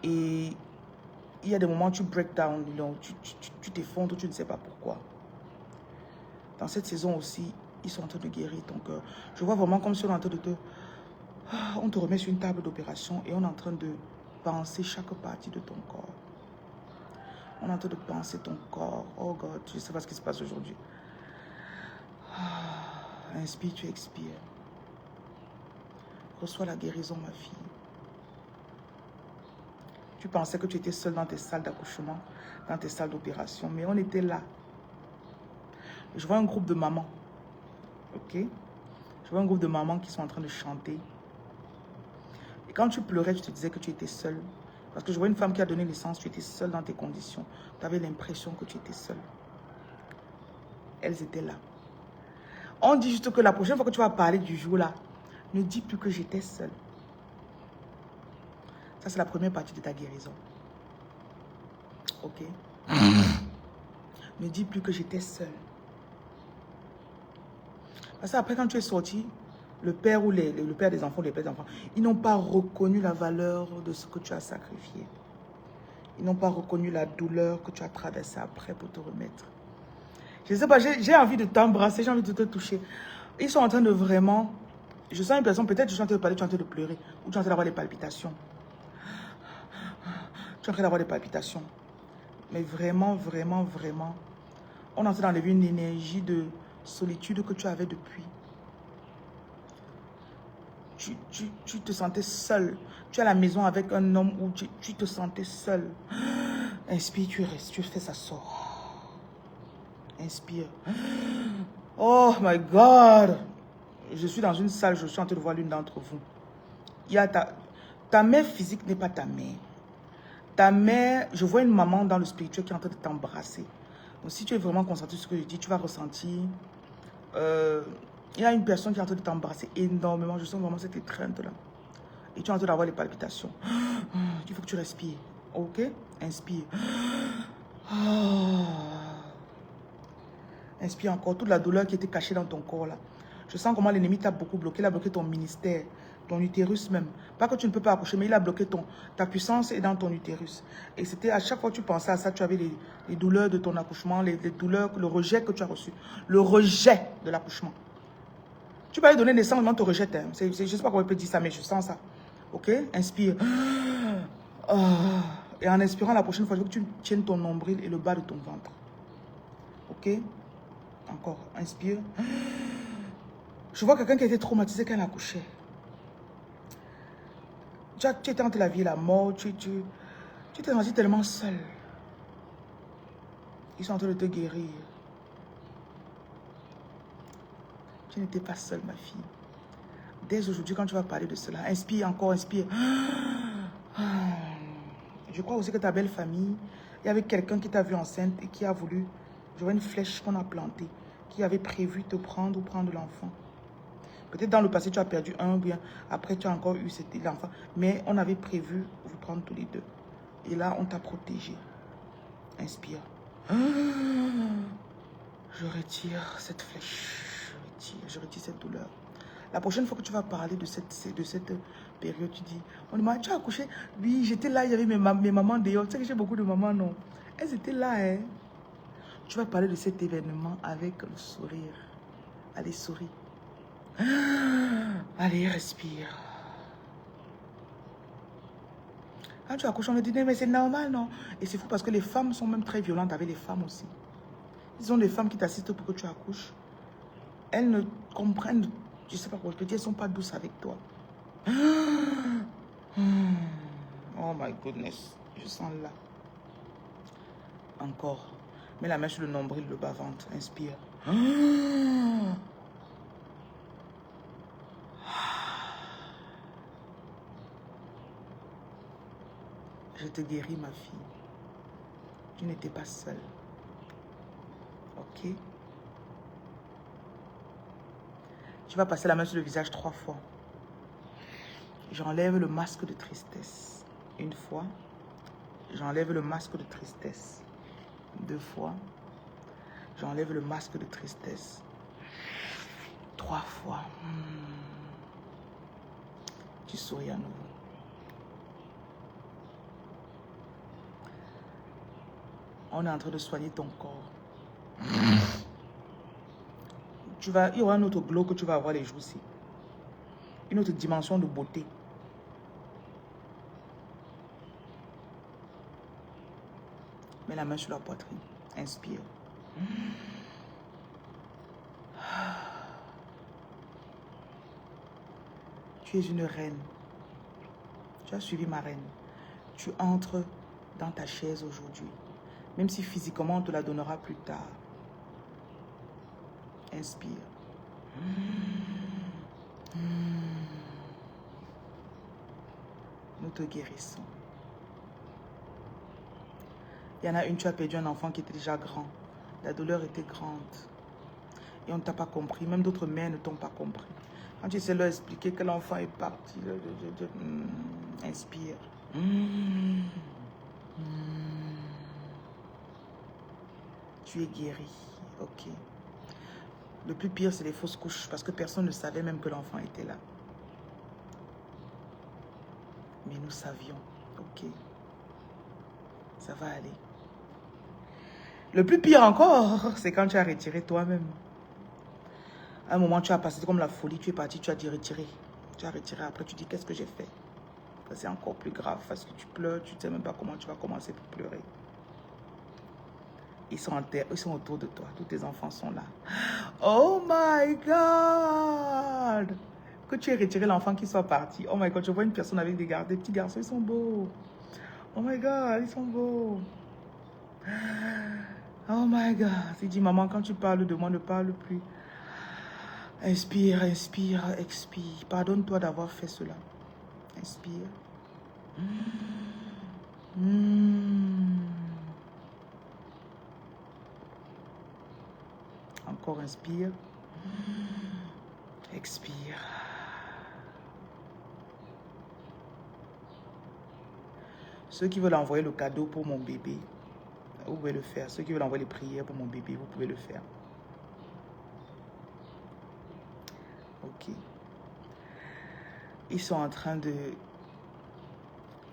Et il y a des moments où tu break down, tu t'effondres, tu ne sais pas pourquoi. Dans cette saison aussi, ils sont en train de guérir ton cœur. Je vois vraiment comme si on est en train de te... On te remet sur une table d'opération et on est en train de penser chaque partie de ton corps. On est en train de penser ton corps. Oh God, je ne sais pas ce qui se passe aujourd'hui. Inspire, tu expires. Reçois la guérison, ma fille. Tu pensais que tu étais seule dans tes salles d'accouchement, dans tes salles d'opération, mais on était là. Je vois un groupe de mamans. Ok? Je vois un groupe de mamans qui sont en train de chanter. Et quand tu pleurais, tu te disais que tu étais seule. Parce que je vois une femme qui a donné naissance, tu étais seule dans tes conditions. Tu avais l'impression que tu étais seule. Elles étaient là. On dit juste que la prochaine fois que tu vas parler du jour-là, ne dis plus que j'étais seule. Ça, c'est la première partie de ta guérison. Ok? Ne dis plus que j'étais seule. Parce qu'après, quand tu es sorti, le père ou le père des enfants, les pères des enfants, ils n'ont pas reconnu la valeur de ce que tu as sacrifié. Ils n'ont pas reconnu la douleur que tu as traversée après pour te remettre. Je ne sais pas, j'ai envie de t'embrasser, j'ai envie de te toucher. Ils sont en train de vraiment... Je sens une personne, peut-être je suis en train de parler, tu es en train de pleurer. Ou tu es en train d'avoir des palpitations. Tu es en train d'avoir des palpitations. Mais vraiment, vraiment, vraiment, on est en train d'enlever une énergie de solitude que tu avais depuis. Tu te sentais seul. Tu es à la maison avec un homme où tu te sentais seul. Inspire, tu restes, tu fais ça sort. Inspire. Oh my God. Je suis dans une salle, je suis en train de voir l'une d'entre vous. Il y a ta mère physique n'est pas ta mère. Ta mère, je vois une maman dans le spirituel qui est en train de t'embrasser. Donc si tu es vraiment concentré sur ce que je dis, tu vas ressentir... il y a une personne qui est en train de t'embrasser énormément. Je sens vraiment cette étreinte-là. Et tu es en train d'avoir les palpitations. Il faut que tu respires. Ok? Inspire. Inspire encore. Toute la douleur qui était cachée dans ton corps là. Je sens comment l'ennemi t'a beaucoup bloqué. Il a bloqué ton ministère, ton utérus même. Pas que tu ne peux pas accoucher, mais il a bloqué ta puissance est dans ton utérus. Et c'était à chaque fois que tu pensais à ça, tu avais les douleurs de ton accouchement, les douleurs, le rejet que tu as reçu. Le rejet de l'accouchement. Tu vas lui donner naissance, mais on te rejette. Hein. Je ne sais pas comment on peut dire ça, mais je sens ça. Ok? Inspire. Et en inspirant, la prochaine fois, je veux que tu tiennes ton nombril et le bas de ton ventre. Ok? Encore. Inspire. Je vois quelqu'un qui a été traumatisé quand elle a accouché. Tu étais entre la vie et la mort. Tu t'es senti tellement seul. Ils sont en train de te guérir. Tu n'étais pas seule, ma fille. Dès aujourd'hui, quand tu vas parler de cela, inspire encore, inspire. Je crois aussi que ta belle famille, il y avait quelqu'un qui t'a vu enceinte et qui a voulu, je vois une flèche qu'on a plantée, qui avait prévu te prendre ou prendre l'enfant. Peut-être dans le passé, tu as perdu un, ou bien après, tu as encore eu l'enfant. Mais on avait prévu vous prendre tous les deux. Et là, on t'a protégé. Inspire. Je retire cette flèche. Je retire cette douleur. La prochaine fois que tu vas parler de cette période, tu dis, on demande, tu as accouché? Oui, j'étais là, il y avait mes mamans dehors. Tu sais que j'ai beaucoup de mamans, non? Elles étaient là, hein. Tu vas parler de cet événement avec le sourire. Allez, souris. Allez, respire. Quand tu accouches, on me dit, mais c'est normal, non? Et c'est fou parce que les femmes sont même très violentes avec les femmes aussi. Ils ont des femmes qui t'assistent pour que tu accouches. Elles ne comprennent, je ne sais pas quoi je peux dire, elles ne sont pas douces avec toi. Oh my goodness, je sens là. Encore. Mets la main sur le nombril, le bas-ventre. Inspire. Je te guéris, ma fille. Tu n'étais pas seule. Ok? Tu vas passer la main sur le visage 3 fois. J'enlève le masque de tristesse. 1 fois. J'enlève le masque de tristesse. 2 fois. J'enlève le masque de tristesse. 3 fois. Tu souris à nouveau. On est en train de soigner ton corps. Il y aura un autre glow que tu vas avoir les jours-ci. Une autre dimension de beauté. Mets la main sur la poitrine. Inspire. Tu es une reine. Tu as suivi ma reine. Tu entres dans ta chaise aujourd'hui. Même si physiquement on te la donnera plus tard. Inspire. Nous te guérissons. Il y en a une, tu as perdu un enfant qui était déjà grand. La douleur était grande. Et on ne t'a pas compris. Même d'autres mères ne t'ont pas compris. Quand tu essaies de leur expliquer que l'enfant est parti, inspire. Tu es guéri. Ok. Le plus pire, c'est les fausses couches. Parce que personne ne savait même que l'enfant était là. Mais nous savions. Ok. Ça va aller. Le plus pire encore, c'est quand tu as retiré toi-même. À un moment, tu as passé comme la folie. Tu es parti, tu as dit retirer. Tu as retiré. Après, tu dis, qu'est-ce que j'ai fait? C'est encore plus grave parce que tu pleures. Tu ne sais même pas comment tu vas commencer pour pleurer. Ils sont en terre, ils sont autour de toi. Tous tes enfants sont là. Oh my God! Que tu aies retiré l'enfant qui soit parti. Oh my God, je vois une personne avec des petits garçons, ils sont beaux. Oh my God, ils sont beaux. Oh my God. Il dit, maman, quand tu parles de moi, ne parle plus. Inspire, inspire, expire. Pardonne-toi d'avoir fait cela. Inspire. Encore inspire. Expire. Ceux qui veulent envoyer le cadeau pour mon bébé, vous pouvez le faire. Ceux qui veulent envoyer les prières pour mon bébé, vous pouvez le faire. Ok. Ils sont en train de...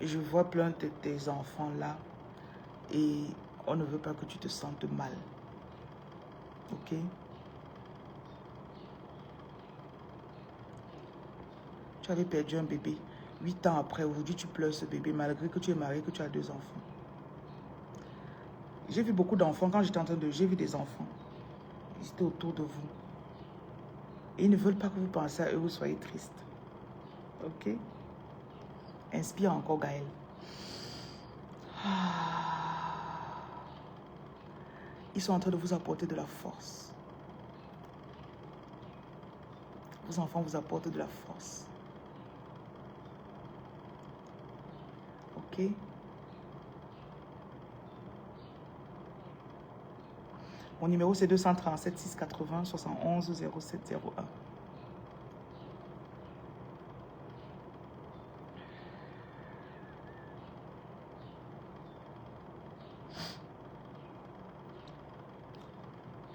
Je vois plein de tes enfants là. Et on ne veut pas que tu te sentes mal. Ok? Tu avais perdu un bébé. 8 ans après, aujourd'hui tu pleures ce bébé malgré que tu es marié, que tu as 2 enfants. J'ai vu beaucoup d'enfants. Quand j'étais en train de... J'ai vu des enfants. Ils étaient autour de vous. Et ils ne veulent pas que vous pensiez à eux, vous soyez triste. Ok? Inspire encore, Gaël. Ils sont en train de vous apporter de la force. Vos enfants vous apportent de la force. Ok? Mon numéro c'est 237 680 71 0701.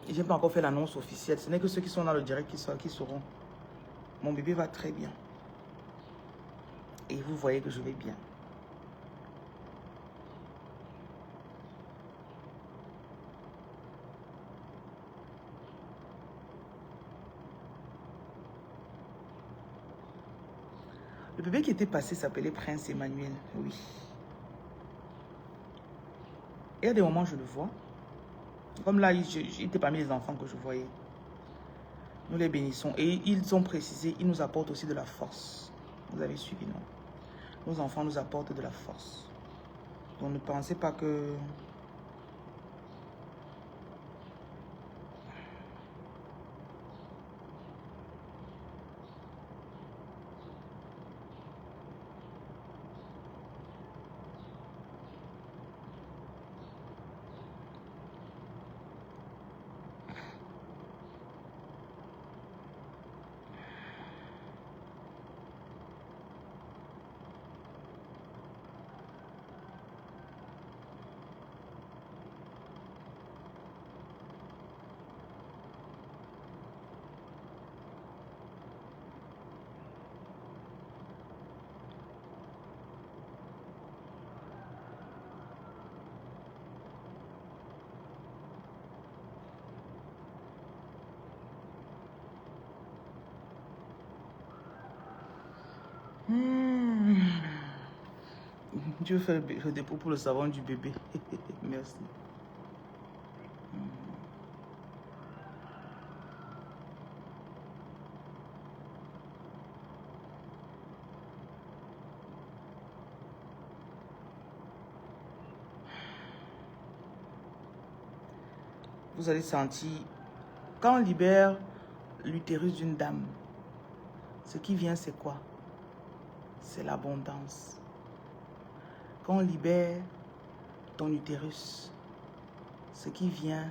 Je n'ai pas encore fait l'annonce officielle. Ce n'est que ceux qui sont dans le direct qui sauront. Mon bébé va très bien. Et vous voyez que je vais bien. bébé qui était passé s'appelait Prince Emmanuel. Oui. Et à des moments, je le vois. Comme là, il était parmi les enfants que je voyais. Nous les bénissons. Et ils ont précisé, ils nous apportent aussi de la force. Vous avez suivi, non? Nos enfants nous apportent de la force. Donc ne pensez pas que... Dieu fait le dépôt pour le savon du bébé. Merci. Vous allez sentir, quand on libère l'utérus d'une dame, ce qui vient, c'est quoi? C'est l'abondance. Quand on libère ton utérus, ce qui vient...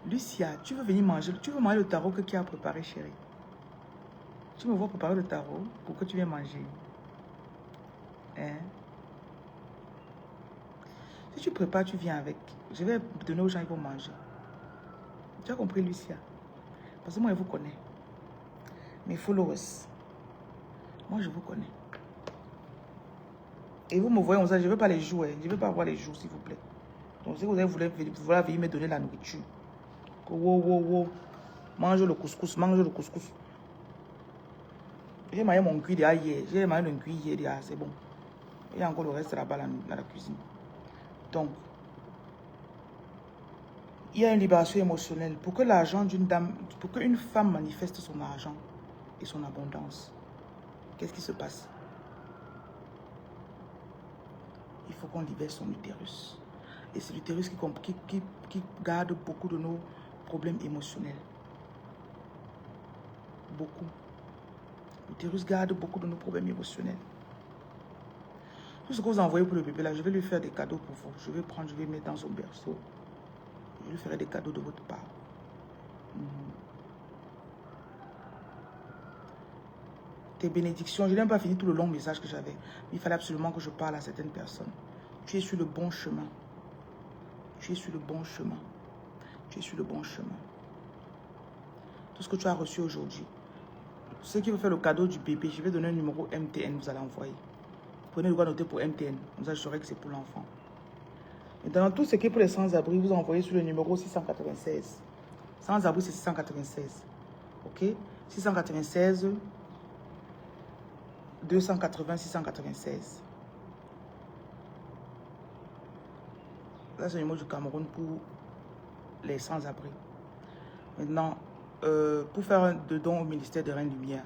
Lucia, tu veux venir manger? Tu veux manger le tarot que qui a préparé, chérie? Tu me vois préparer le tarot pour que tu viennes manger. Hein? Si tu prépares, tu viens avec. Je vais donner aux gens, ils vont manger. Tu as compris, Lucia? Parce que moi, je vous connais. Mes followers. Moi, je vous connais. Et vous me voyez, je ne veux pas les jouer. Je ne veux pas voir les jours, s'il vous plaît. Donc, si vous voulez venir me donner la nourriture. Wow. Mange le couscous, mange le couscous. J'ai mangé mon cuit hier. J'ai mangé le cuit hier, c'est bon. Il y a encore le reste là-bas dans la cuisine. Donc, il y a une libération émotionnelle. Pour que l'argent d'une dame, pour qu'une femme manifeste son argent et son abondance, qu'est-ce qui se passe? Il faut qu'on libère son utérus. Et c'est l'utérus qui garde beaucoup de nos problèmes émotionnels. Beaucoup. L'utérus garde beaucoup de nos problèmes émotionnels. Tout ce que vous envoyez pour le bébé là, je vais lui faire des cadeaux pour vous. Je vais mettre dans son berceau. Je lui ferai des cadeaux de votre part. Tes bénédictions, je n'ai pas fini tout le long message que j'avais. Il fallait absolument que je parle à certaines personnes. Tu es sur le bon chemin. Tu es sur le bon chemin. Tu es sur le bon chemin. Tout ce que tu as reçu aujourd'hui. Ceux qui veulent faire le cadeau du bébé, je vais donner un numéro MTN, vous allez envoyer. Prenez le droit noter pour MTN. Comme ça, je saurai que c'est pour l'enfant. Et dans tout ce qui est pour les sans-abri, vous envoyez sur le numéro 696. Sans-abri, c'est 696. OK? 696 280 696. Là, c'est le numéro du Cameroun pour les sans-abri. Maintenant, pour faire un don au ministère de Reine Lumière,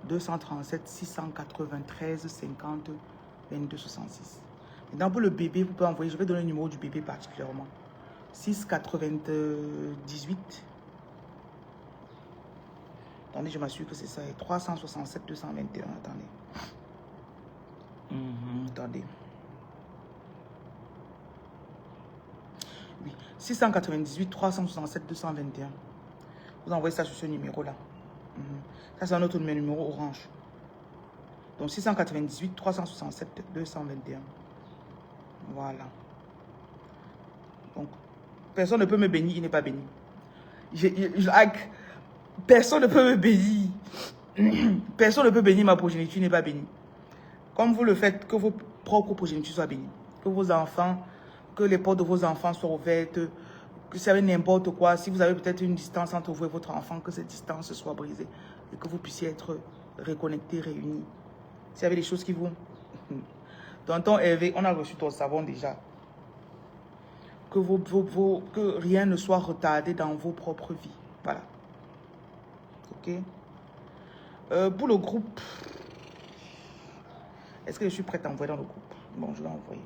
237 693 50 22 66. Maintenant, pour le bébé, vous pouvez envoyer, je vais donner le numéro du bébé particulièrement. 698. Attendez, je m'assure que c'est ça. 367 221. Attendez. Attendez. Oui. 698 367 221. Vous envoyez ça sur ce numéro-là. Ça, c'est un autre numéro orange. Donc, 698 367 221. Voilà. Donc, personne ne peut me bénir, il n'est pas béni. Personne ne peut me bénir. Personne ne peut bénir ma progéniture, n'est pas béni. Comme vous le faites, que vos propres progénitures soient bénies. Que vos enfants, que les portes de vos enfants soient ouvertes. Que si vous avez n'importe quoi, si vous avez peut-être une distance entre vous et votre enfant, que cette distance soit brisée. et que vous puissiez être reconnectés, réunis. S'il y avait des choses qui vous... Tonton Hervé, on a reçu ton savon déjà. Que rien ne soit retardé dans vos propres vies. Voilà. Ok. Pour le groupe, est-ce que je suis prête à envoyer dans le groupe? Bon, je vais envoyer.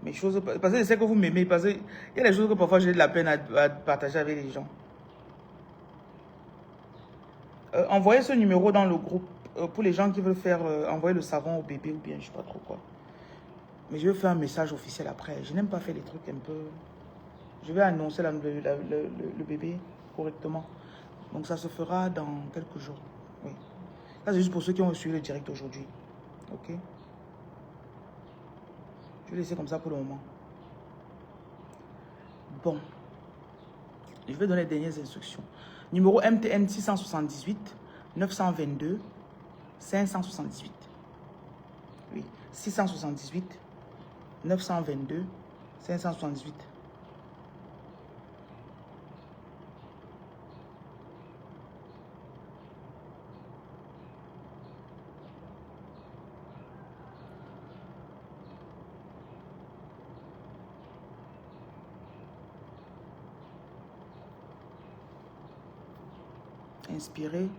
Mes choses, parce que je sais que vous m'aimez, parce qu'il y a des choses que parfois j'ai de la peine à partager avec les gens. Envoyez ce numéro dans le groupe pour les gens qui veulent faire envoyer le savon au bébé ou bien je sais pas trop quoi. Mais je vais faire un message officiel après. Je n'aime pas faire les trucs un peu... Je vais annoncer le bébé correctement. Donc ça se fera dans quelques jours. Oui. Ça c'est juste pour ceux qui ont suivi le direct aujourd'hui. Ok. Je vais laisser comme ça pour le moment. Bon. Je vais donner les dernières instructions. Numéro MTN 678 922 578. Oui. 678 922 578. Inspirez.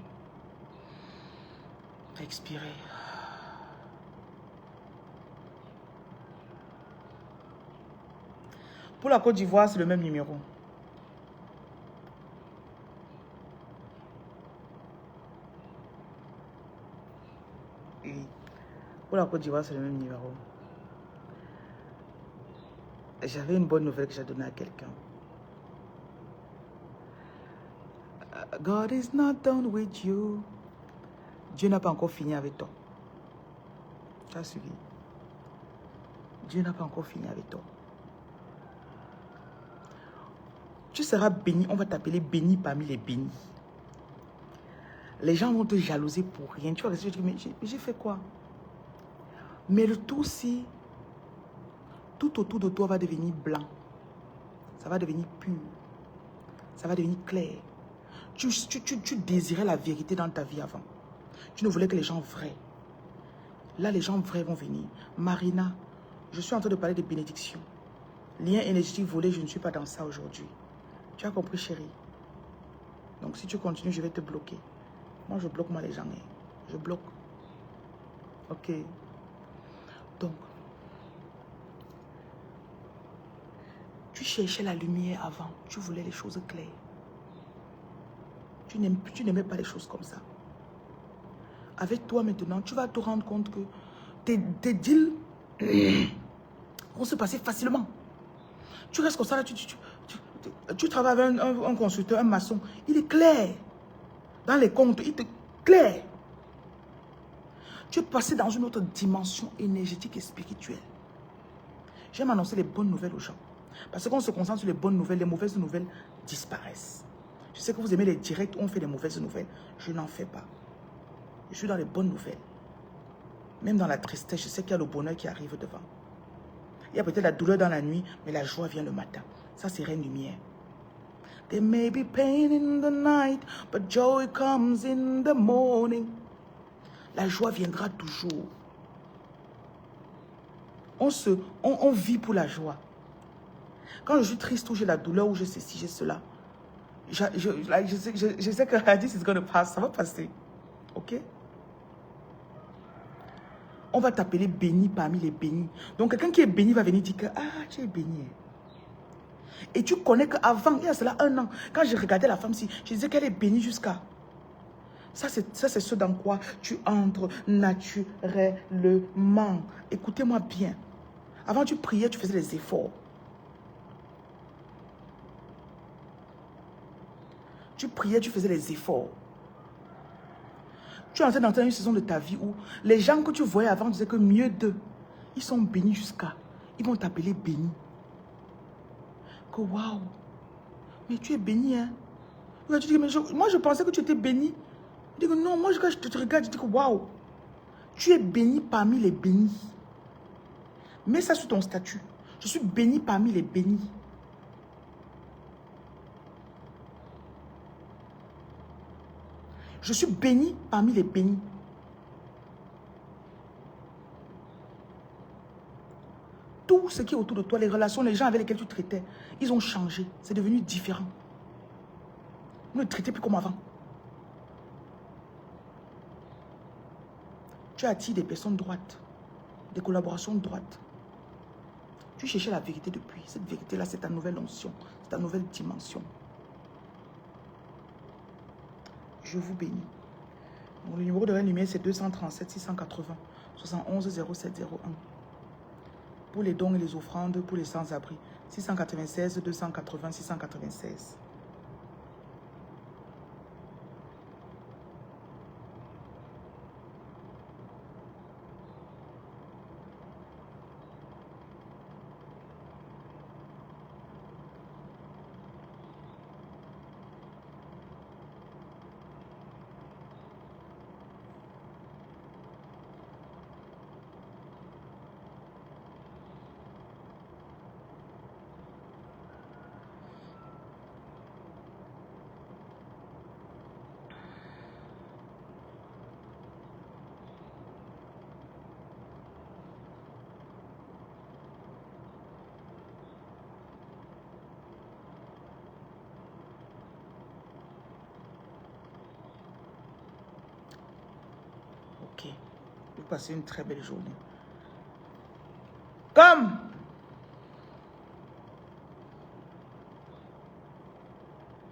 Expirez. Pour la Côte d'Ivoire, c'est le même numéro. Oui. Pour la Côte d'Ivoire, c'est le même numéro. J'avais une bonne nouvelle que j'ai donnée à quelqu'un. God is not done with you. Dieu n'a pas encore fini avec toi. Tu as suivi. Dieu n'a pas encore fini avec toi. Tu seras béni. On va t'appeler béni parmi les bénis. Les gens vont te jalouser pour rien. Tu vas rester, tu dis, mais j'ai fait quoi? Mais le tout, si tout autour de toi va devenir blanc. Ça va devenir pur. Ça va devenir clair. Tu désirais la vérité dans ta vie avant. Tu ne voulais que les gens vrais. Là, les gens vrais vont venir. Marina, je suis en train de parler de bénédiction. Lien énergétique volé, je ne suis pas dans ça aujourd'hui. Tu as compris, chérie? Donc, si tu continues, je vais te bloquer. Moi, je bloque moi les gens. Je bloque. Ok. Donc, tu cherchais la lumière avant. Tu voulais les choses claires. Tu n'aimais pas les choses comme ça. Avec toi maintenant, tu vas te rendre compte que tes deals vont se passer facilement. Tu restes comme ça, là, tu travailles avec un constructeur, un maçon. Il est clair. Dans les comptes, il est clair. Tu es passé dans une autre dimension énergétique et spirituelle. J'aime annoncer les bonnes nouvelles aux gens. Parce que quand on se concentre sur les bonnes nouvelles, les mauvaises nouvelles disparaissent. Je sais que vous aimez les directs où on fait des mauvaises nouvelles. Je n'en fais pas. Je suis dans les bonnes nouvelles. Même dans la tristesse, je sais qu'il y a le bonheur qui arrive devant. Il y a peut-être la douleur dans la nuit, mais la joie vient le matin. Ça, c'est Reine Lumière. There may be pain in the night, but joy comes in the morning. La joie viendra toujours. On vit pour la joie. Quand je suis triste ou j'ai la douleur ou j'ai ceci, j'ai cela, je sais que this is going to pass, ça va passer. Ok? On va t'appeler béni parmi les bénis. Donc quelqu'un qui est béni va venir dire que tu es béni. Et tu connais qu'avant, il y a cela 1 an, quand je regardais la femme-ci, je disais qu'elle est bénie jusqu'à... Ça, c'est ce dans quoi tu entres naturellement. Écoutez-moi bien. Avant, tu priais, tu faisais des efforts. Tu priais, tu faisais des efforts. Tu es en train d'entrer dans une saison de ta vie où les gens que tu voyais avant disaient que mieux d'eux, ils sont bénis jusqu'à... Ils vont t'appeler béni. Que waouh! Mais tu es béni, hein? Tu dis, mais moi, je pensais que tu étais béni. Je dis que non, moi quand je te regarde, je dis que waouh, tu es béni parmi les bénis. Mets ça sur ton statut. Je suis béni parmi les bénis. Je suis béni parmi les bénis. Tout ce qui est autour de toi, les relations, les gens avec lesquels tu traitais, ils ont changé. C'est devenu différent. Vous ne traitez plus comme avant. Tu attires des personnes droites, des collaborations droites. Tu cherchais la vérité depuis. Cette vérité-là, c'est ta nouvelle onction, c'est ta nouvelle dimension. Je vous bénis. Donc, le numéro de la lumière, c'est 237 680 71 0701. Pour les dons et les offrandes, pour les sans-abri, 696 280 696. Ok. Vous passez une très belle journée. Comme